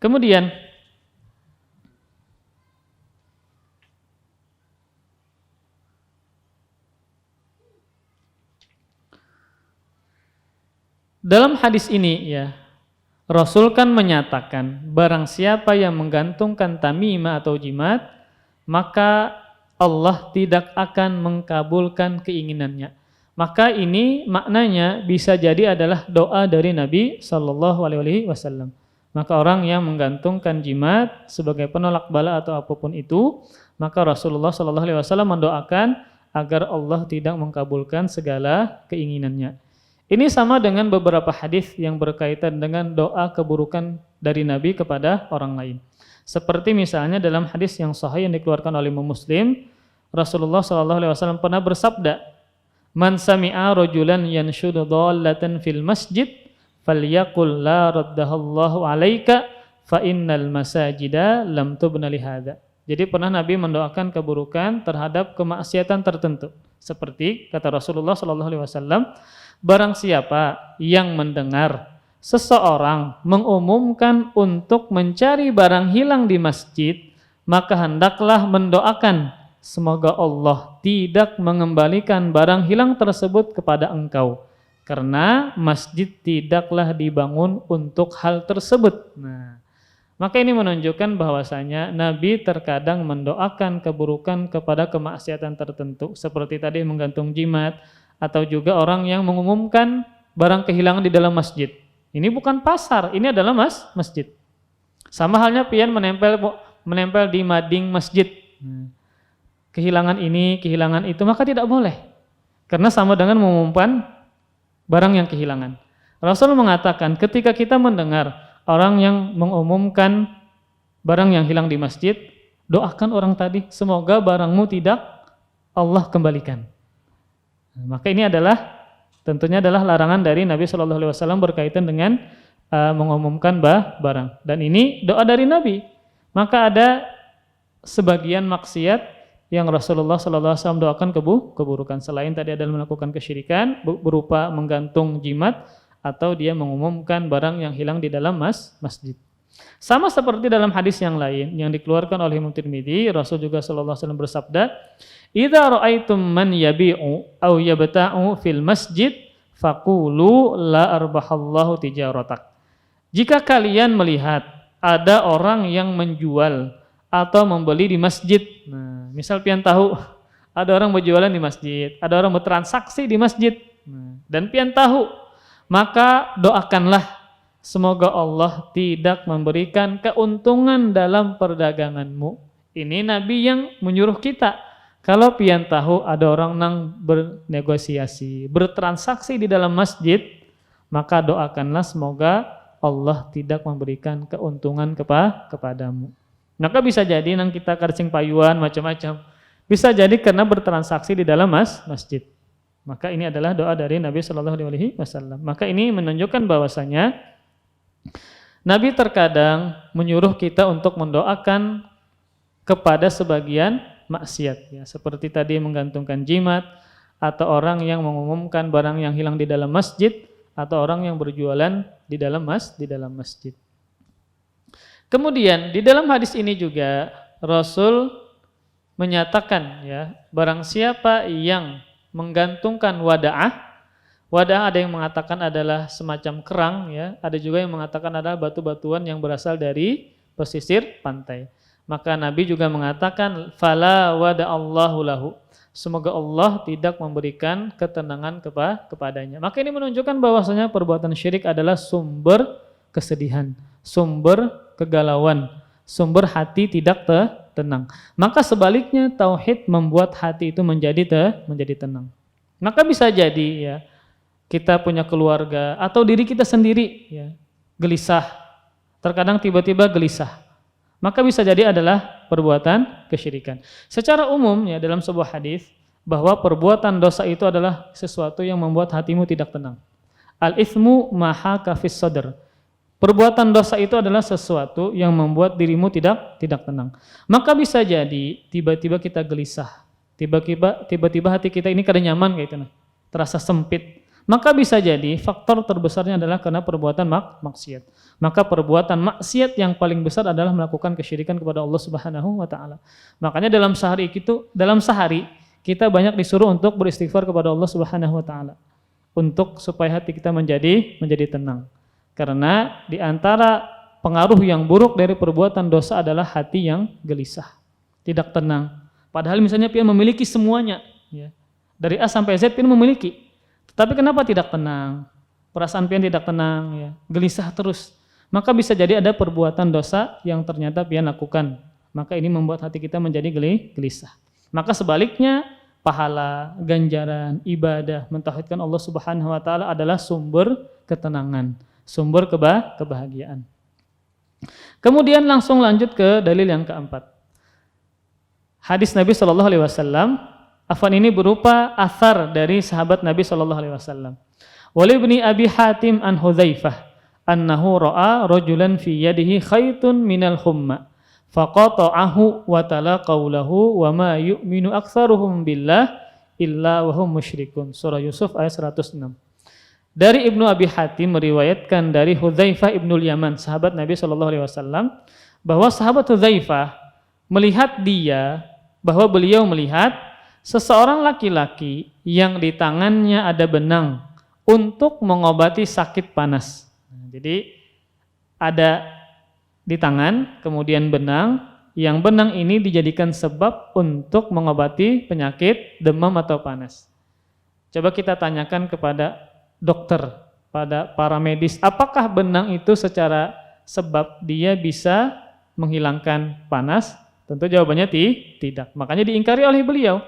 A: Kemudian dalam hadis ini, ya, Rasul kan menyatakan barang siapa yang menggantungkan tamimah atau jimat, maka Allah tidak akan mengkabulkan keinginannya. Maka ini maknanya bisa jadi adalah doa dari Nabi SAW. Maka orang yang menggantungkan jimat sebagai penolak bala atau apapun itu, maka Rasulullah SAW mendoakan agar Allah tidak mengkabulkan segala keinginannya. Ini sama dengan beberapa hadis yang berkaitan dengan doa keburukan dari Nabi kepada orang lain. Seperti misalnya dalam hadis yang sahih yang dikeluarkan oleh Imam Muslim, Rasulullah SAW pernah bersabda, "Man sami'a rajulan yanshudu dhallatan fil masjid, falyaqul la raddahallahu 'alaika fa innal masajida lam tubna li hadza." Jadi pernah Nabi mendoakan keburukan terhadap kemaksiatan tertentu. Seperti kata Rasulullah SAW, barang siapa yang mendengar seseorang mengumumkan untuk mencari barang hilang di masjid, maka hendaklah mendoakan semoga Allah tidak mengembalikan barang hilang tersebut kepada engkau, karena masjid tidaklah dibangun untuk hal tersebut. Nah, maka ini menunjukkan bahwasanya Nabi terkadang mendoakan keburukan kepada kemaksiatan tertentu, seperti tadi menggantung jimat, atau juga orang yang mengumumkan barang kehilangan di dalam masjid. Ini bukan pasar, ini adalah masjid. Sama halnya pian menempel di mading masjid. Kehilangan ini, kehilangan itu, maka tidak boleh. Karena sama dengan mengumumkan barang yang kehilangan. Rasul mengatakan ketika kita mendengar orang yang mengumumkan barang yang hilang di masjid, doakan orang tadi, semoga barangmu tidak Allah kembalikan. Maka ini tentunya adalah larangan dari Nabi SAW berkaitan dengan mengumumkan barang. Dan ini doa dari Nabi. Maka ada sebagian maksiat yang Rasulullah SAW doakan keburukan. Selain tadi adalah melakukan kesyirikan berupa menggantung jimat atau dia mengumumkan barang yang hilang di dalam masjid. Sama seperti dalam hadis yang lain yang dikeluarkan oleh Imam Tirmidzi, Rasul juga SAW bersabda, "Idza ra'aitum man yabi'u aw yabta'u fil masjid faqulu la arbahallahu tijaratak." Jika kalian melihat ada orang yang menjual atau membeli di masjid. Nah, misal pian tahu ada orang berjualan di masjid, ada orang bertransaksi di masjid. Dan pian tahu, maka doakanlah semoga Allah tidak memberikan keuntungan dalam perdaganganmu. Ini Nabi yang menyuruh kita. Kalau pian tahu ada orang nang bernegosiasi, bertransaksi di dalam masjid, maka doakanlah semoga Allah tidak memberikan keuntungan kepadamu. Maka bisa jadi nang kita karcing payuan macam-macam. Bisa jadi karena bertransaksi di dalam masjid. Maka ini adalah doa dari Nabi Shallallahu Alaihi Wasallam. Maka ini menunjukkan bahwasanya Nabi terkadang menyuruh kita untuk mendoakan kepada sebagian maksiat, ya, seperti tadi menggantungkan jimat, atau orang yang mengumumkan barang yang hilang di dalam masjid, atau orang yang berjualan di dalam masjid. Kemudian di dalam hadis ini juga Rasul menyatakan, ya, barang siapa yang menggantungkan wada'ah ada yang mengatakan adalah semacam kerang, ya, ada juga yang mengatakan adalah batu-batuan yang berasal dari pesisir pantai. Maka Nabi juga mengatakan fala wada'allahu lahu, semoga Allah tidak memberikan ketenangan kepadanya. Maka ini menunjukkan bahwasanya perbuatan syirik adalah sumber kesedihan, sumber kegalauan, sumber hati tidak tenang. Maka sebaliknya tauhid membuat hati itu menjadi tenang. Maka bisa jadi, ya, kita punya keluarga atau diri kita sendiri, ya, gelisah. Terkadang tiba-tiba gelisah. Maka bisa jadi adalah perbuatan kesyirikan. Secara umum, ya, dalam sebuah hadis bahwa perbuatan dosa itu adalah sesuatu yang membuat hatimu tidak tenang. Al-itsmu ma haka fis sadr. Perbuatan dosa itu adalah sesuatu yang membuat dirimu tidak tenang. Maka bisa jadi tiba-tiba kita gelisah, tiba-tiba hati kita ini kada nyaman kayak itu, terasa sempit. Maka bisa jadi faktor terbesarnya adalah karena perbuatan maksiat. Maka perbuatan maksiat yang paling besar adalah melakukan kesyirikan kepada Allah Subhanahu wa taala. Makanya dalam sehari kita banyak disuruh untuk beristighfar kepada Allah Subhanahu wa taala supaya hati kita menjadi tenang. Karena di antara pengaruh yang buruk dari perbuatan dosa adalah hati yang gelisah, tidak tenang. Padahal misalnya pian memiliki semuanya, ya, dari A sampai Z pian memiliki, tetapi kenapa tidak tenang? Perasaan pian tidak tenang, ya, gelisah terus. Maka bisa jadi ada perbuatan dosa yang ternyata pian lakukan. Maka ini membuat hati kita menjadi gelisah. Maka sebaliknya, pahala, ganjaran, ibadah, mentauhidkan Allah Subhanahu wa taala adalah sumber ketenangan, sumber kebahagiaan. Kemudian langsung lanjut ke dalil yang keempat. Hadis Nabi SAW, afwan, ini berupa athar dari sahabat Nabi SAW. Wali ibni Abi Hatim an Hudzaifah annahu ra'a rajulan fi yadihi khaytun minal humma faqata'ahu wa tala qawlahu wa ma yu'minu aktsaruhum billah illa wa hum musyrikun. Surah Yusuf ayat 106. Dari Ibnu Abi Hatim meriwayatkan dari Hudzaifah Ibnul Yaman, sahabat Nabi SAW, bahwa sahabat Hudzaifah melihat dia bahwa beliau melihat seseorang laki-laki yang di tangannya ada benang untuk mengobati sakit panas. Jadi ada di tangan, kemudian benang, yang benang ini dijadikan sebab untuk mengobati penyakit demam atau panas. Coba kita tanyakan kepada dokter, pada para medis, apakah benang itu secara sebab dia bisa menghilangkan panas? Tentu jawabannya tidak. Makanya diingkari oleh beliau.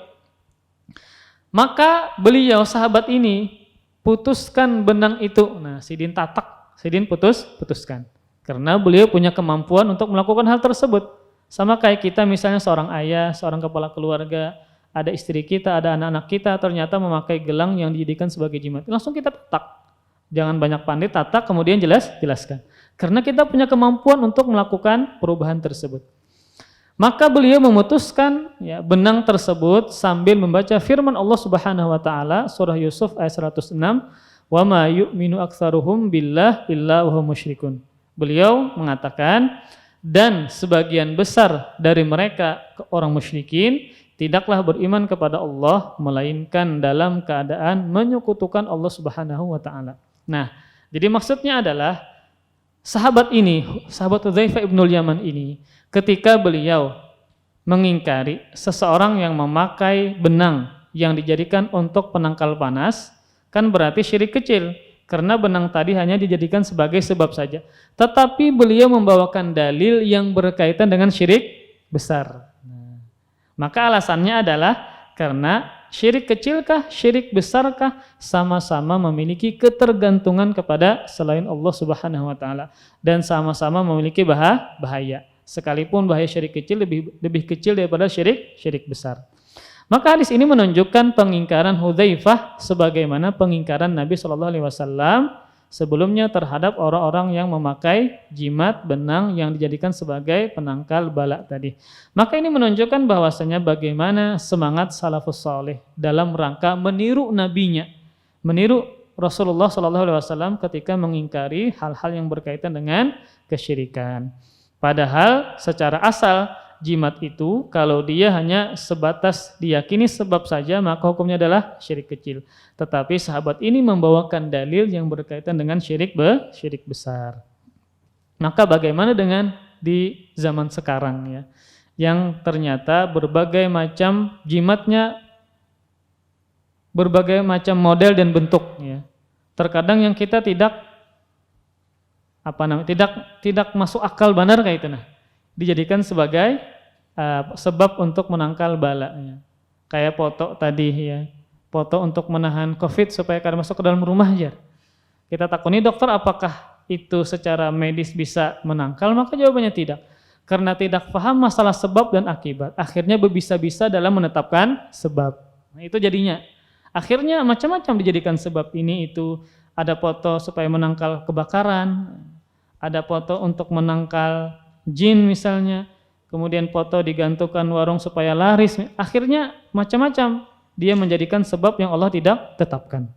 A: Maka beliau, sahabat ini, putuskan benang itu. Nah, Sidin tatak, Sidin putuskan. Karena beliau punya kemampuan untuk melakukan hal tersebut. Sama kayak kita misalnya seorang ayah, seorang kepala keluarga, ada istri kita, ada anak-anak kita, ternyata memakai gelang yang dijadikan sebagai jimat. Langsung kita tatak. Jangan banyak pandai, tatak, kemudian jelaskan. Karena kita punya kemampuan untuk melakukan perubahan tersebut. Maka beliau memutuskan benang tersebut sambil membaca firman Allah Subhanahu wa taala surah Yusuf ayat 106, "Wa ma yu'minu aktsaruhum billah illa wa hum musyrikun." Beliau mengatakan, dan sebagian besar dari mereka orang musyrikin tidaklah beriman kepada Allah melainkan dalam keadaan menyekutukan Allah Subhanahu wa taala. Nah, jadi maksudnya adalah sahabat ini, sahabat Hudzaifah ibnul Yaman ini, ketika beliau mengingkari seseorang yang memakai benang yang dijadikan untuk penangkal panas, kan berarti syirik kecil, karena benang tadi hanya dijadikan sebagai sebab saja. Tetapi beliau membawakan dalil yang berkaitan dengan syirik besar. Maka alasannya adalah karena syirik kecilkah, syirik besarkah sama-sama memiliki ketergantungan kepada selain Allah Subhanahu wa taala dan sama-sama memiliki bahaya. Sekalipun bahaya syirik kecil lebih kecil daripada syirik besar. Maka hadis ini menunjukkan pengingkaran Hudzaifah sebagaimana pengingkaran Nabi SAW sebelumnya terhadap orang-orang yang memakai jimat benang yang dijadikan sebagai penangkal bala tadi. Maka ini menunjukkan bahwasanya bagaimana semangat salafus saleh dalam rangka meniru nabinya, meniru Rasulullah SAW ketika mengingkari hal-hal yang berkaitan dengan kesyirikan. Padahal secara asal jimat itu kalau dia hanya sebatas diyakini sebab saja maka hukumnya adalah syirik kecil. Tetapi sahabat ini membawakan dalil yang berkaitan dengan syirik besar. Maka bagaimana dengan di zaman sekarang ya, yang ternyata berbagai macam jimatnya, berbagai macam model dan bentuk ya. Terkadang yang kita tidak masuk akal benar kayak itu dijadikan sebagai sebab untuk menangkal balanya. Kayak foto tadi ya, foto untuk menahan COVID supaya kada masuk ke dalam rumah aja. Kita takuni dokter apakah itu secara medis bisa menangkal, maka jawabannya tidak. Karena tidak paham masalah sebab dan akibat. Akhirnya berbisa-bisa dalam menetapkan sebab. Nah, itu jadinya. Akhirnya macam-macam dijadikan sebab ini itu. Ada foto supaya menangkal kebakaran, ada foto untuk menangkal jin misalnya, kemudian foto digantungkan warung supaya laris. Akhirnya macam-macam dia menjadikan sebab yang Allah tidak tetapkan.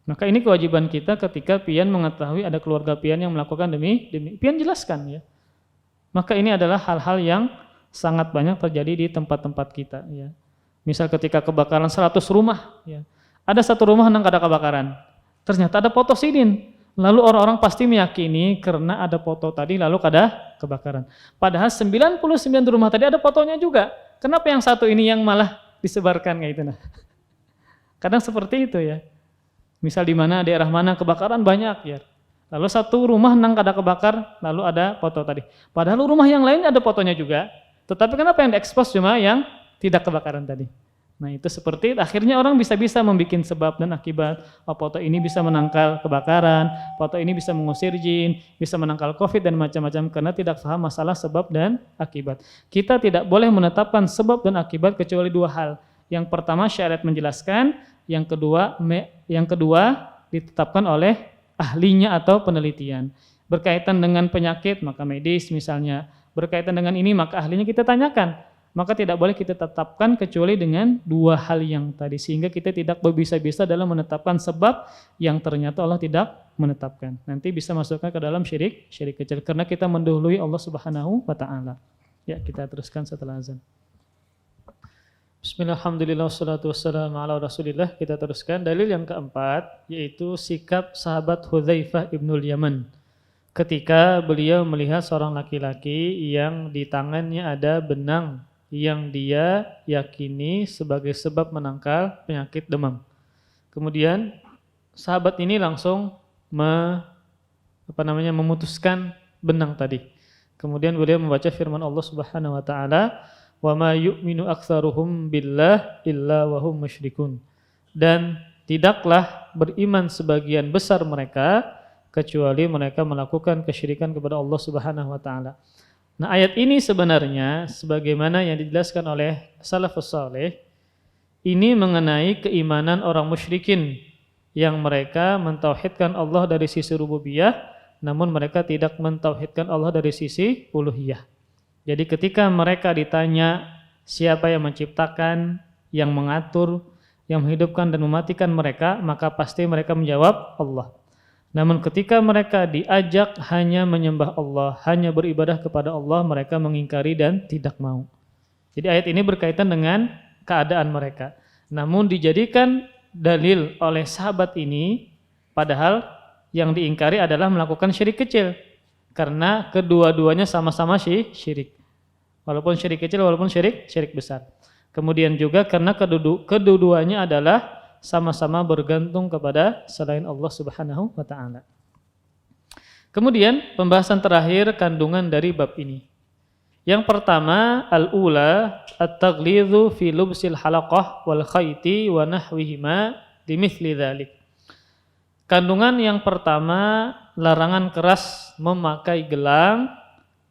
A: Maka ini kewajiban kita ketika pian mengetahui ada keluarga pian yang melakukan demi pian jelaskan ya. Maka ini adalah hal-hal yang sangat banyak terjadi di tempat-tempat kita ya. Misal ketika kebakaran 100 rumah ya. Ada satu rumah yang ada kebakaran. Ternyata ada foto Sidin. Lalu orang-orang pasti meyakini karena ada foto tadi lalu ada kebakaran. Padahal 99 rumah tadi ada fotonya juga. Kenapa yang satu ini yang malah disebarkan kayak itu nah? Kadang seperti itu ya. Misal di mana daerah mana kebakaran banyak ya. Lalu satu rumah nang kada kebakar lalu ada foto tadi. Padahal rumah yang lain ada fotonya juga. Tetapi kenapa yang diekspos cuma yang tidak kebakaran tadi? Nah itu seperti itu. Akhirnya orang bisa-bisa membuat sebab dan akibat. Oh, foto ini bisa menangkal kebakaran, foto ini bisa mengusir jin, bisa menangkal COVID dan macam-macam karena tidak paham masalah sebab dan akibat. Kita tidak boleh menetapkan sebab dan akibat kecuali dua hal. Yang pertama syariat menjelaskan, yang kedua ditetapkan oleh ahlinya atau penelitian. Berkaitan dengan penyakit maka medis misalnya, berkaitan dengan ini maka ahlinya kita tanyakan. Maka tidak boleh kita tetapkan kecuali dengan dua hal yang tadi. Sehingga kita tidak berbisa-bisa dalam menetapkan sebab yang ternyata Allah tidak menetapkan. Nanti bisa masukkan ke dalam syirik kecil. Karena kita mendahului Allah Subhanahu wa ta'ala. Ya kita teruskan setelah azan. Bismillahirrahmanirrahim. Wassalatu wassalamu ala Rasulillah. Kita teruskan dalil yang keempat, yaitu sikap sahabat Hudzaifah ibnul Yaman ketika beliau melihat seorang laki-laki yang di tangannya ada benang yang dia yakini sebagai sebab menangkal penyakit demam. Kemudian sahabat ini langsung memutuskan benang tadi. Kemudian beliau membaca firman Allah Subhanahu wa taala, "Wa ma yu'minu aktsaruhum billah illa wa hum musyrikun." Dan tidaklah beriman sebagian besar mereka kecuali mereka melakukan kesyirikan kepada Allah Subhanahu wa taala. Nah, ayat ini sebenarnya sebagaimana yang dijelaskan oleh salafus saleh, ini mengenai keimanan orang musyrikin yang mereka mentauhidkan Allah dari sisi rububiyah, namun mereka tidak mentauhidkan Allah dari sisi uluhiyah. Jadi ketika mereka ditanya siapa yang menciptakan, yang mengatur, yang menghidupkan dan mematikan mereka, maka pasti mereka menjawab Allah. Namun ketika mereka diajak hanya menyembah Allah, hanya beribadah kepada Allah, mereka mengingkari dan tidak mau. Jadi ayat ini berkaitan dengan keadaan mereka. Namun dijadikan dalil oleh sahabat ini, padahal yang diingkari adalah melakukan syirik kecil. Karena kedua-duanya sama-sama syirik. Walaupun syirik kecil, walaupun syirik besar. Kemudian juga karena kedua-duanya adalah sama-sama bergantung kepada selain Allah Subhanahu wa taala. Kemudian pembahasan terakhir kandungan dari bab ini. Yang pertama, al-ula at-taghlidhu fi lubsil halaqah wal khayti wa nahwihima limithli dzalik. Kandungan yang pertama, larangan keras memakai gelang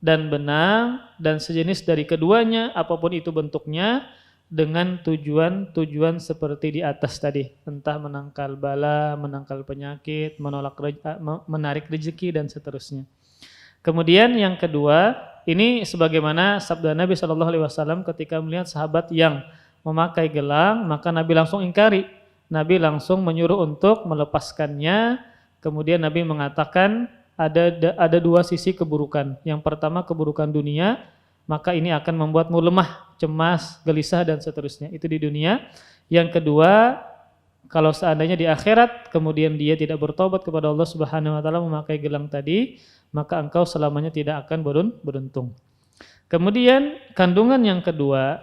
A: dan benang dan sejenis dari keduanya apapun itu bentuknya dengan tujuan seperti di atas tadi, entah menangkal bala, menangkal penyakit, menarik rezeki dan seterusnya. Kemudian yang kedua, ini sebagaimana sabda Nabi SAW ketika melihat sahabat yang memakai gelang, maka Nabi langsung ingkari. Nabi langsung menyuruh untuk melepaskannya. Kemudian Nabi mengatakan ada dua sisi keburukan. Yang pertama keburukan dunia, maka ini akan membuatmu lemah, cemas, gelisah dan seterusnya. Itu di dunia. Yang kedua, kalau seandainya di akhirat kemudian dia tidak bertobat kepada Allah Subhanahu wa taala memakai gelang tadi, maka engkau selamanya tidak akan beruntung. Kemudian kandungan yang kedua,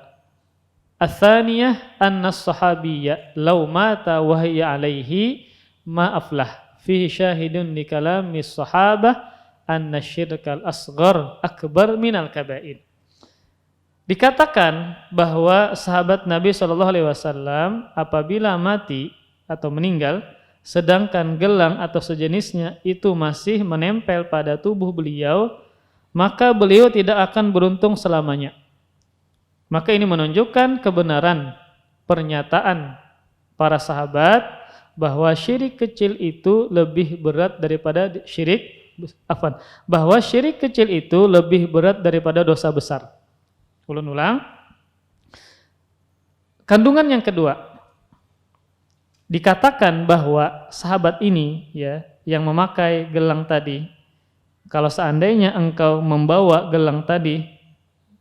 A: ats-tsaniyah annas-sahabiyya law mata wa hiya alaihi ma aflah fihi syahidun li kalamis sahabah anna syirkal asghar akbar minal kabair. Dikatakan bahwa sahabat Nabi SAW apabila mati atau meninggal sedangkan gelang atau sejenisnya itu masih menempel pada tubuh beliau, maka beliau tidak akan beruntung selamanya. Maka ini menunjukkan kebenaran pernyataan para sahabat bahwa syirik kecil itu lebih berat daripada bahwa syirik kecil itu lebih berat daripada dosa besar. Ulang. Kandungan yang kedua, dikatakan bahwa sahabat ini ya yang memakai gelang tadi, kalau seandainya engkau membawa gelang tadi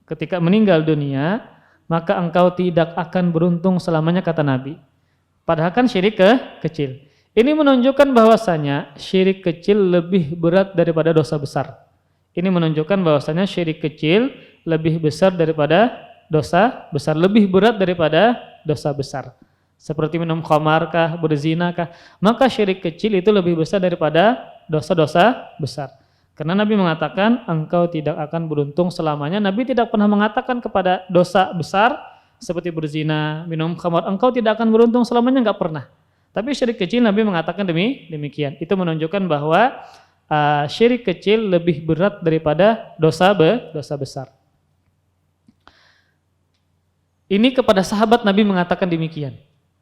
A: ketika meninggal dunia, maka engkau tidak akan beruntung selamanya, kata Nabi. Padahal kan syirik kecil. Ini menunjukkan bahwasanya syirik kecil lebih berat daripada dosa besar. Ini menunjukkan bahwasanya syirik kecil lebih besar daripada dosa besar, lebih berat daripada dosa besar. Seperti minum khamar kah, berzina kah, maka syirik kecil itu lebih besar daripada dosa-dosa besar. Karena Nabi mengatakan engkau tidak akan beruntung selamanya. Nabi tidak pernah mengatakan kepada dosa besar seperti berzina, minum khamar, engkau tidak akan beruntung selamanya, enggak pernah. Tapi syirik kecil Nabi mengatakan demikian. Itu menunjukkan bahwa syirik kecil lebih berat daripada dosa besar. Ini kepada sahabat Nabi mengatakan demikian.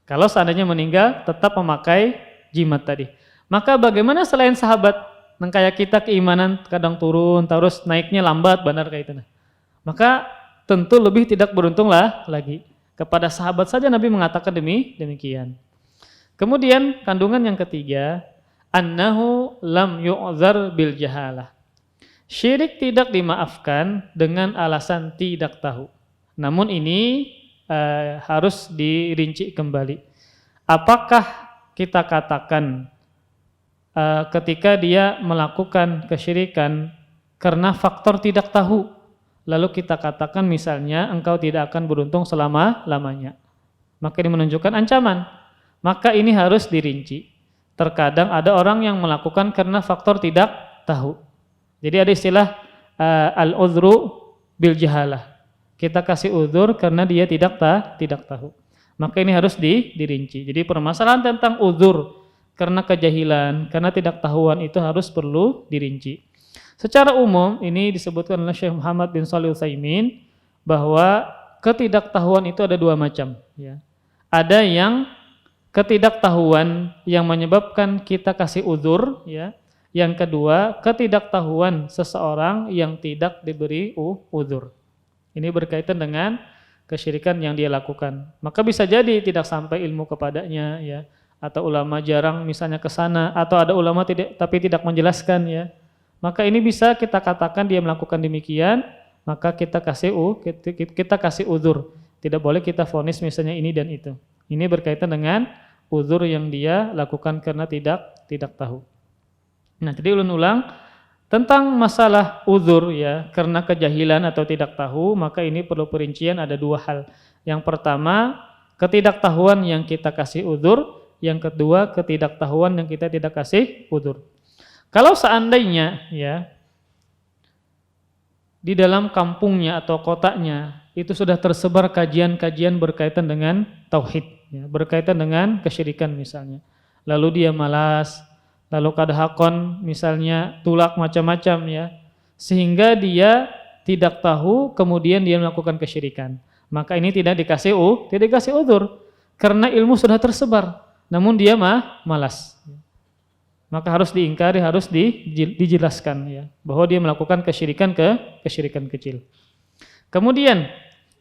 A: Kalau seandainya meninggal tetap memakai jimat tadi. Maka bagaimana selain sahabat? Kayak kita keimanan kadang turun, terus naiknya lambat, benar kayak itu. Maka tentu lebih tidak beruntung lagi. Kepada sahabat saja Nabi mengatakan demikian. Kemudian kandungan yang ketiga, annahu lam yu'dzar bil jahalah. Syirik tidak dimaafkan dengan alasan tidak tahu. Namun ini harus dirinci kembali. Apakah kita katakan ketika dia melakukan kesyirikan karena faktor tidak tahu, lalu kita katakan misalnya engkau tidak akan beruntung selama-lamanya, maka ini menunjukkan ancaman. Maka ini harus dirinci. Terkadang ada orang yang melakukan karena faktor tidak tahu. Jadi ada istilah al-udhru bil jahalah. Kita kasih udzur karena dia tidak tahu. Maka ini harus dirinci. Jadi permasalahan tentang udzur karena kejahilan, karena tidak tahuan itu harus perlu dirinci. Secara umum ini disebutkan oleh Syekh Muhammad bin Shalih Al-Utsaimin bahwa ketidaktahuan itu ada dua macam, ya. Ada yang ketidaktahuan yang menyebabkan kita kasih udzur, ya. Yang kedua, ketidaktahuan seseorang yang tidak diberi udzur. Ini berkaitan dengan kesyirikan yang dia lakukan. Maka bisa jadi tidak sampai ilmu kepadanya, ya. Atau ulama jarang misalnya ke sana, atau ada ulama tapi tidak menjelaskan, ya. Maka ini bisa kita katakan dia melakukan demikian, maka kita kasih udzur. Tidak boleh kita vonis misalnya ini dan itu. Ini berkaitan dengan udzur yang dia lakukan karena tidak tahu. Nah, jadi ulang-ulang tentang masalah udzur, ya, karena kejahilan atau tidak tahu, maka ini perlu perincian ada dua hal. Yang pertama, ketidaktahuan yang kita kasih udzur, yang kedua, ketidaktahuan yang kita tidak kasih udzur. Kalau seandainya, ya, di dalam kampungnya atau kotanya itu sudah tersebar kajian-kajian berkaitan dengan tauhid, ya, berkaitan dengan kesyirikan misalnya. Lalu dia malas, lalu kadahakon misalnya tulak macam-macam, ya, sehingga dia tidak tahu kemudian dia melakukan kesyirikan. Maka ini tidak dikasih udzur karena ilmu sudah tersebar, namun dia malas. Maka harus diingkari, harus dijelaskan, ya, bahwa dia melakukan kesyirikan kecil. Kemudian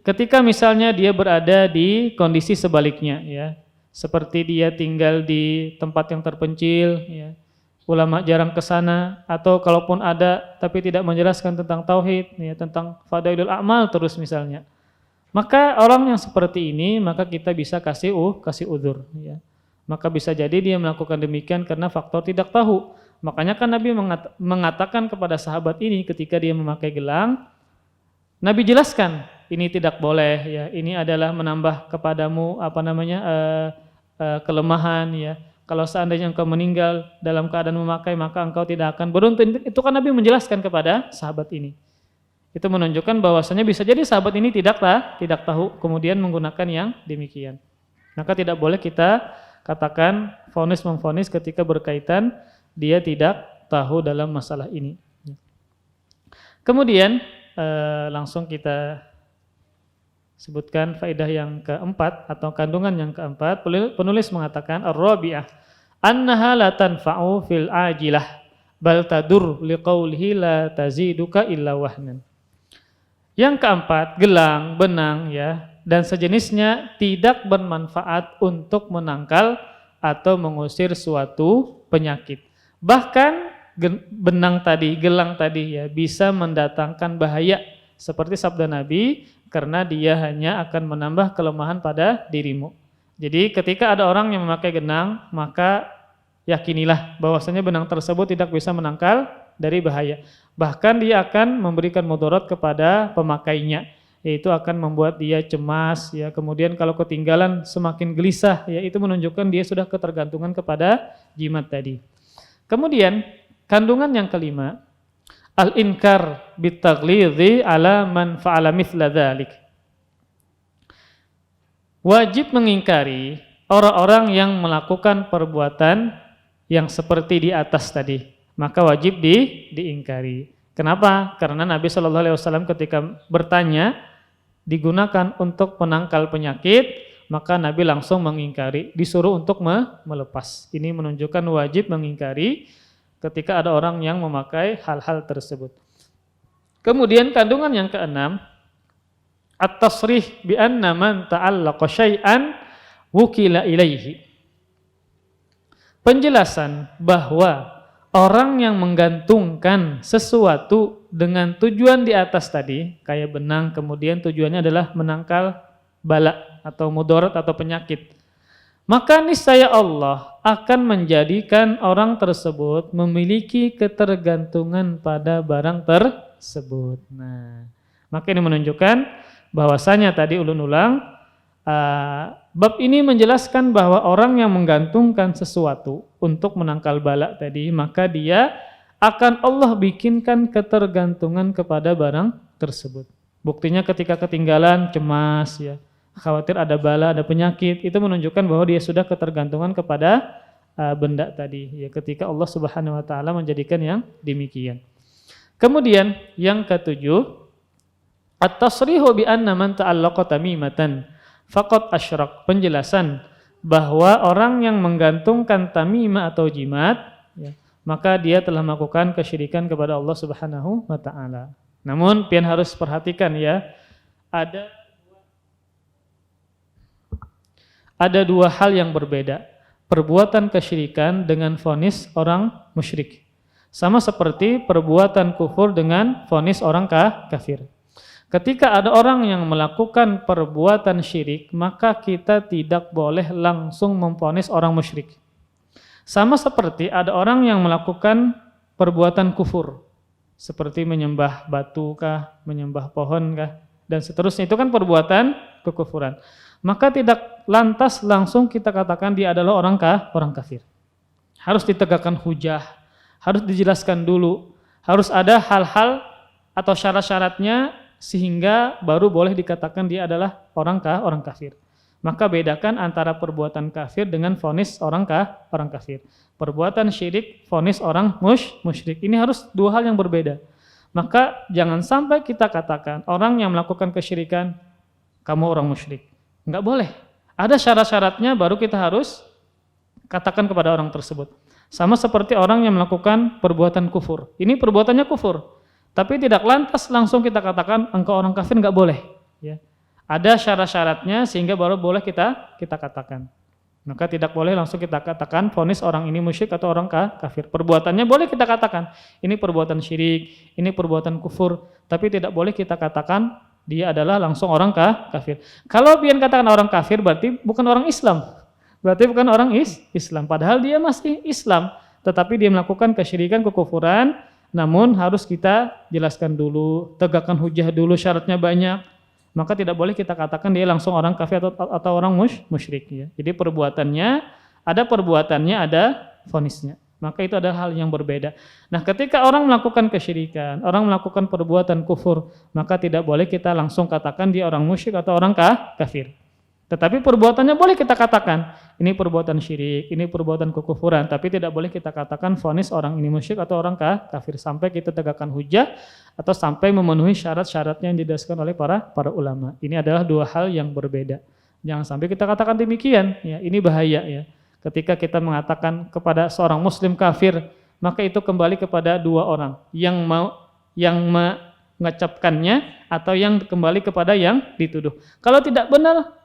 A: ketika misalnya dia berada di kondisi sebaliknya, ya, seperti dia tinggal di tempat yang terpencil, ya, ulama jarang ke sana, atau kalaupun ada tapi tidak menjelaskan tentang tauhid, ya, tentang fadailul a'mal terus misalnya. Maka orang yang seperti ini maka kita bisa kasih udzur, ya. Maka bisa jadi dia melakukan demikian karena faktor tidak tahu. Makanya kan Nabi mengatakan kepada sahabat ini ketika dia memakai gelang, Nabi jelaskan, ini tidak boleh, ya, ini adalah menambah kepadamu kelemahan, ya. Kalau seandainya engkau meninggal dalam keadaan memakai, maka engkau tidak akan beruntung. Itu kan Nabi menjelaskan kepada sahabat ini. Itu menunjukkan bahwasanya bisa jadi sahabat ini tidak tahu, kemudian menggunakan yang demikian. Maka tidak boleh kita katakan memvonis ketika berkaitan dia tidak tahu dalam masalah ini. Kemudian langsung kita sebutkan faedah yang keempat atau kandungan yang keempat. Penulis mengatakan ar-rabi'ah annaha la tanfa'u fil ajilah bal tadur liqaulihi la taziduka illa wahnan. Yang keempat, gelang, benang, ya, dan sejenisnya tidak bermanfaat untuk menangkal atau mengusir suatu penyakit. Bahkan gelang tadi, ya, bisa mendatangkan bahaya seperti sabda Nabi, karena dia hanya akan menambah kelemahan pada dirimu. Jadi ketika ada orang yang memakai genang, maka yakinilah bahwasanya benang tersebut tidak bisa menangkal dari bahaya. Bahkan dia akan memberikan mudarat kepada pemakainya, yaitu akan membuat dia cemas, ya, kemudian kalau ketinggalan semakin gelisah, ya, itu menunjukkan dia sudah ketergantungan kepada jimat tadi. Kemudian kandungan yang kelima, al-inkar bitaghlidhi ala man fa'ala mithla dzalik. Wajib mengingkari orang-orang yang melakukan perbuatan yang seperti di atas tadi, maka wajib diingkari. Kenapa? Karena Nabi SAW ketika bertanya digunakan untuk penangkal penyakit, maka Nabi langsung mengingkari, disuruh untuk melepas. Ini menunjukkan wajib mengingkari ketika ada orang yang memakai hal-hal tersebut. Kemudian kandungan yang keenam, at-tasrih bi anna man ta'allaqa syai'an wukila ilaihi. Penjelasan bahwa orang yang menggantungkan sesuatu dengan tujuan di atas tadi, kayak benang, kemudian tujuannya adalah menangkal bala atau mudarat atau penyakit, maka niscaya Allah akan menjadikan orang tersebut memiliki ketergantungan pada barang tersebut. Nah, maka ini menunjukkan bahwasanya tadi ulun ulang, bab ini menjelaskan bahwa orang yang menggantungkan sesuatu untuk menangkal bala tadi, maka dia akan Allah bikinkan ketergantungan kepada barang tersebut. Buktinya ketika ketinggalan cemas ya, khawatir ada bala, ada penyakit, itu menunjukkan bahwa dia sudah ketergantungan kepada benda tadi ya, ketika Allah Subhanahu wa taala menjadikan yang demikian. Kemudian yang ketujuh, at-tasrihu bi anna man ta'allaqa tamimatan faqad asyrak. Penjelasan bahwa orang yang menggantungkan tamimah atau jimat ya, maka dia telah melakukan kesyirikan kepada Allah Subhanahu wa taala. Namun pian harus perhatikan ya, ada dua hal yang berbeda. Perbuatan kesyirikan dengan vonis orang musyrik. Sama seperti perbuatan kufur dengan vonis orang kafir. Ketika ada orang yang melakukan perbuatan syirik, maka kita tidak boleh langsung memvonis orang musyrik. Sama seperti ada orang yang melakukan perbuatan kufur, seperti menyembah batu kah, menyembah pohon kah, dan seterusnya, itu kan perbuatan kekufuran. Maka tidak lantas langsung kita katakan dia adalah orang kafir. Harus ditegakkan hujah, harus dijelaskan dulu, harus ada hal-hal atau syarat-syaratnya sehingga baru boleh dikatakan dia adalah orang kafir. Maka bedakan antara perbuatan kafir dengan vonis orang kafir. Perbuatan syirik, vonis orang musyrik. Ini harus dua hal yang berbeda. Maka jangan sampai kita katakan orang yang melakukan kesyirikan, kamu orang musyrik. Enggak boleh. Ada syarat-syaratnya baru kita harus katakan kepada orang tersebut. Sama seperti orang yang melakukan perbuatan kufur. Ini perbuatannya kufur. Tapi tidak lantas langsung kita katakan engkau orang kafir, enggak boleh. Ya. Ada syarat-syaratnya sehingga baru boleh kita katakan. Maka tidak boleh langsung kita katakan vonis orang ini musyrik atau orang kafir. Perbuatannya boleh kita katakan, ini perbuatan syirik, ini perbuatan kufur, tapi tidak boleh kita katakan dia adalah langsung orang kafir. Kalau pian katakan orang kafir berarti bukan orang Islam. Berarti bukan orang Islam, padahal dia masih Islam, tetapi dia melakukan kesyirikan, kekufuran, namun harus kita jelaskan dulu, tegakkan hujah dulu, syaratnya banyak. Maka tidak boleh kita katakan dia langsung orang kafir atau orang musyrik ya. Jadi perbuatannya ada vonisnya. Maka itu adalah hal yang berbeda. Nah, ketika orang melakukan kesyirikan, orang melakukan perbuatan kufur, maka tidak boleh kita langsung katakan dia orang musyrik atau orang kafir. Tetapi perbuatannya boleh kita katakan, ini perbuatan syirik, ini perbuatan kekufuran, tapi tidak boleh kita katakan vonis orang ini musyrik atau orang kafir sampai kita tegakkan hujah atau sampai memenuhi syarat-syaratnya yang didasarkan oleh para ulama. Ini adalah dua hal yang berbeda. Jangan sampai kita katakan demikian, ya, ini bahaya ya. Ketika kita mengatakan kepada seorang muslim kafir, maka itu kembali kepada dua orang, yang mengecapkannya atau yang kembali kepada yang dituduh. Kalau tidak benar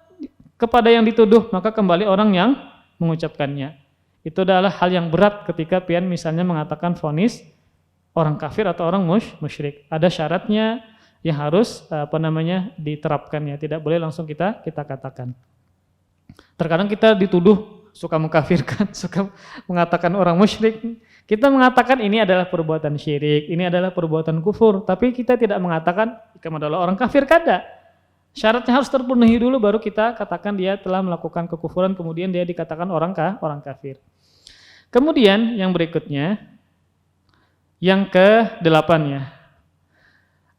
A: kepada yang dituduh, maka kembali orang yang mengucapkannya. Itu adalah hal yang berat ketika pian misalnya mengatakan vonis orang kafir atau orang musyrik. Ada syaratnya yang harus diterapkan ya. Tidak boleh langsung kita katakan. Terkadang kita dituduh suka mengkafirkan, suka mengatakan orang musyrik. Kita mengatakan ini adalah perbuatan syirik, ini adalah perbuatan kufur, tapi kita tidak mengatakan kamu adalah orang kafir, kada. Syaratnya harus terpenuhi dulu baru kita katakan dia telah melakukan kekufuran, kemudian dia dikatakan orang kafir. Kemudian yang berikutnya, yang ke-8 ya.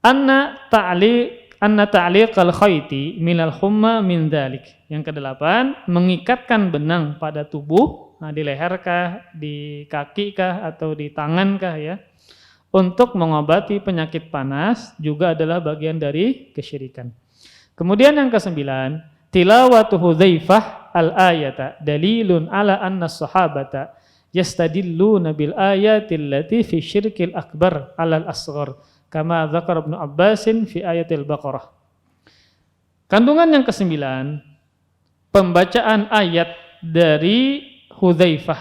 A: Anna ta'liqal khayti minal humma min dzalik. Yang ke-8, mengikatkan benang pada tubuh, di leher kah, di kaki kah atau di tangan kah ya, untuk mengobati penyakit panas juga adalah bagian dari kesyirikan. Kemudian yang ke-9, tilawatu Hudzaifah al-ayata dalilun ala anna as-sahabata yastadilluna bil ayatil lati fi syirkil akbar alal asghar kama dzakara Ibnu Abbasin fi ayatil Baqarah. Kandungan yang ke-9, pembacaan ayat dari Hudzaifah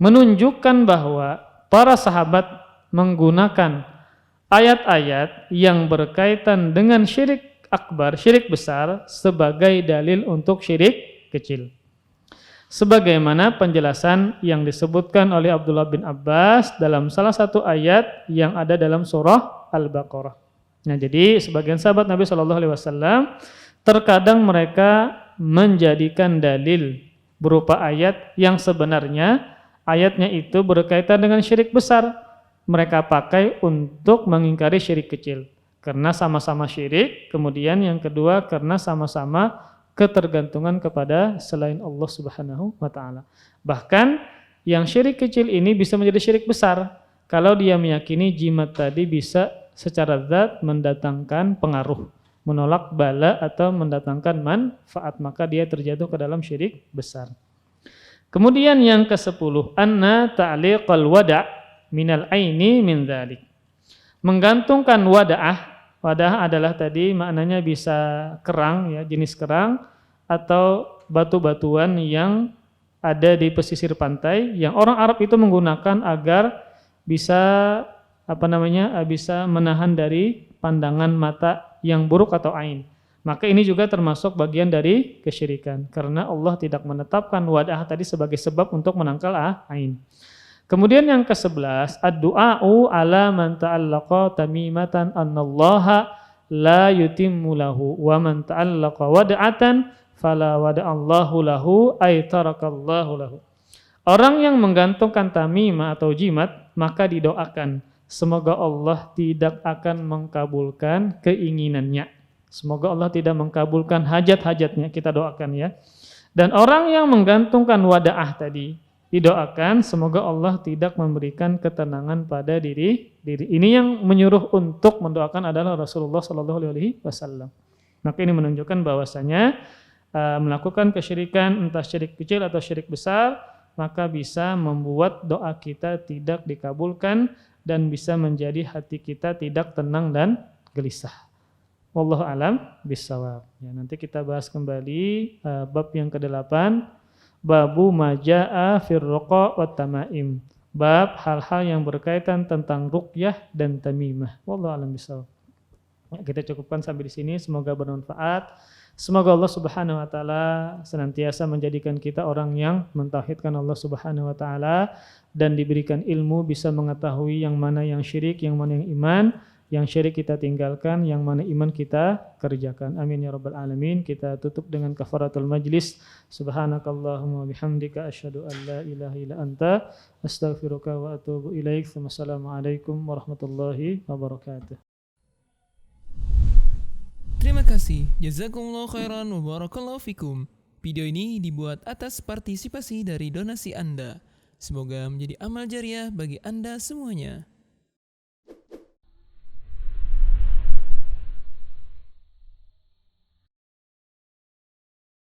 A: menunjukkan bahwa para sahabat menggunakan ayat-ayat yang berkaitan dengan syirik akbar, syirik besar sebagai dalil untuk syirik kecil. Sebagaimana penjelasan yang disebutkan oleh Abdullah bin Abbas dalam salah satu ayat yang ada dalam surah Al-Baqarah. Nah, jadi sebagian sahabat Nabi SAW terkadang mereka menjadikan dalil berupa ayat yang sebenarnya ayatnya itu berkaitan dengan syirik besar. Mereka pakai untuk mengingkari syirik kecil. Karena sama-sama syirik, kemudian yang kedua karena sama-sama ketergantungan kepada selain Allah Subhanahu wa taala. Bahkan yang syirik kecil ini bisa menjadi syirik besar kalau dia meyakini jimat tadi bisa secara zat mendatangkan pengaruh, menolak bala atau mendatangkan manfaat, maka dia terjatuh ke dalam syirik besar. Kemudian yang ke-10, anna ta'liqal wada' minal aini min dzalik. Menggantungkan wada'ah. Wadah adalah tadi maknanya bisa kerang, ya, jenis kerang atau batu-batuan yang ada di pesisir pantai yang orang Arab itu menggunakan agar bisa bisa menahan dari pandangan mata yang buruk atau ain. Maka ini juga termasuk bagian dari kesyirikan karena Allah tidak menetapkan wadah tadi sebagai sebab untuk menangkal ain. Kemudian yang ke-11, ad-du'a'u ala man ta'allaqa tamimatan annallaha la yutimmu lahu wa man ta'allaqa wada'atan fala wada'allahu lahu ay tarakallahu lahu. Orang yang menggantungkan tamimah atau jimat, maka didoakan semoga Allah tidak akan mengkabulkan keinginannya. Semoga Allah tidak mengkabulkan hajat-hajatnya, kita doakan ya. Dan orang yang menggantungkan wada'ah tadi, didoakan semoga Allah tidak memberikan ketenangan pada diri. Ini yang menyuruh untuk mendoakan adalah Rasulullah SAW. Maka ini menunjukkan bahwasanya melakukan kesyirikan entah syirik kecil atau syirik besar maka bisa membuat doa kita tidak dikabulkan dan bisa menjadi hati kita tidak tenang dan gelisah. Wallahu alam bissawab. Ya, nanti kita bahas kembali bab yang ke-8. Babu majaa fir ruqa wat tamaim. Bab hal-hal yang berkaitan tentang ruqyah dan tamimah. Wallahu a'lam bishawab. Ya, kita cukupkan sampai di sini, semoga bermanfaat. Semoga Allah Subhanahu wa taala senantiasa menjadikan kita orang yang mentauhidkan Allah Subhanahu wa taala dan diberikan ilmu bisa mengetahui yang mana yang syirik, yang mana yang iman. Yang syirik kita tinggalkan, yang mana iman kita kerjakan. Amin ya rabbal alamin. Kita tutup dengan kafaratul majlis. Subhanakallahumma bihamdika asyhadu an la ilaha illa anta astaghfiruka wa atubu ilaik. Wassalamualaikum warahmatullahi wabarakatuh.
B: Terima kasih. Jazakumullahu khairan wa barakallahu fikum. Video ini dibuat atas partisipasi dari donasi Anda. Semoga menjadi amal jariah bagi Anda semuanya.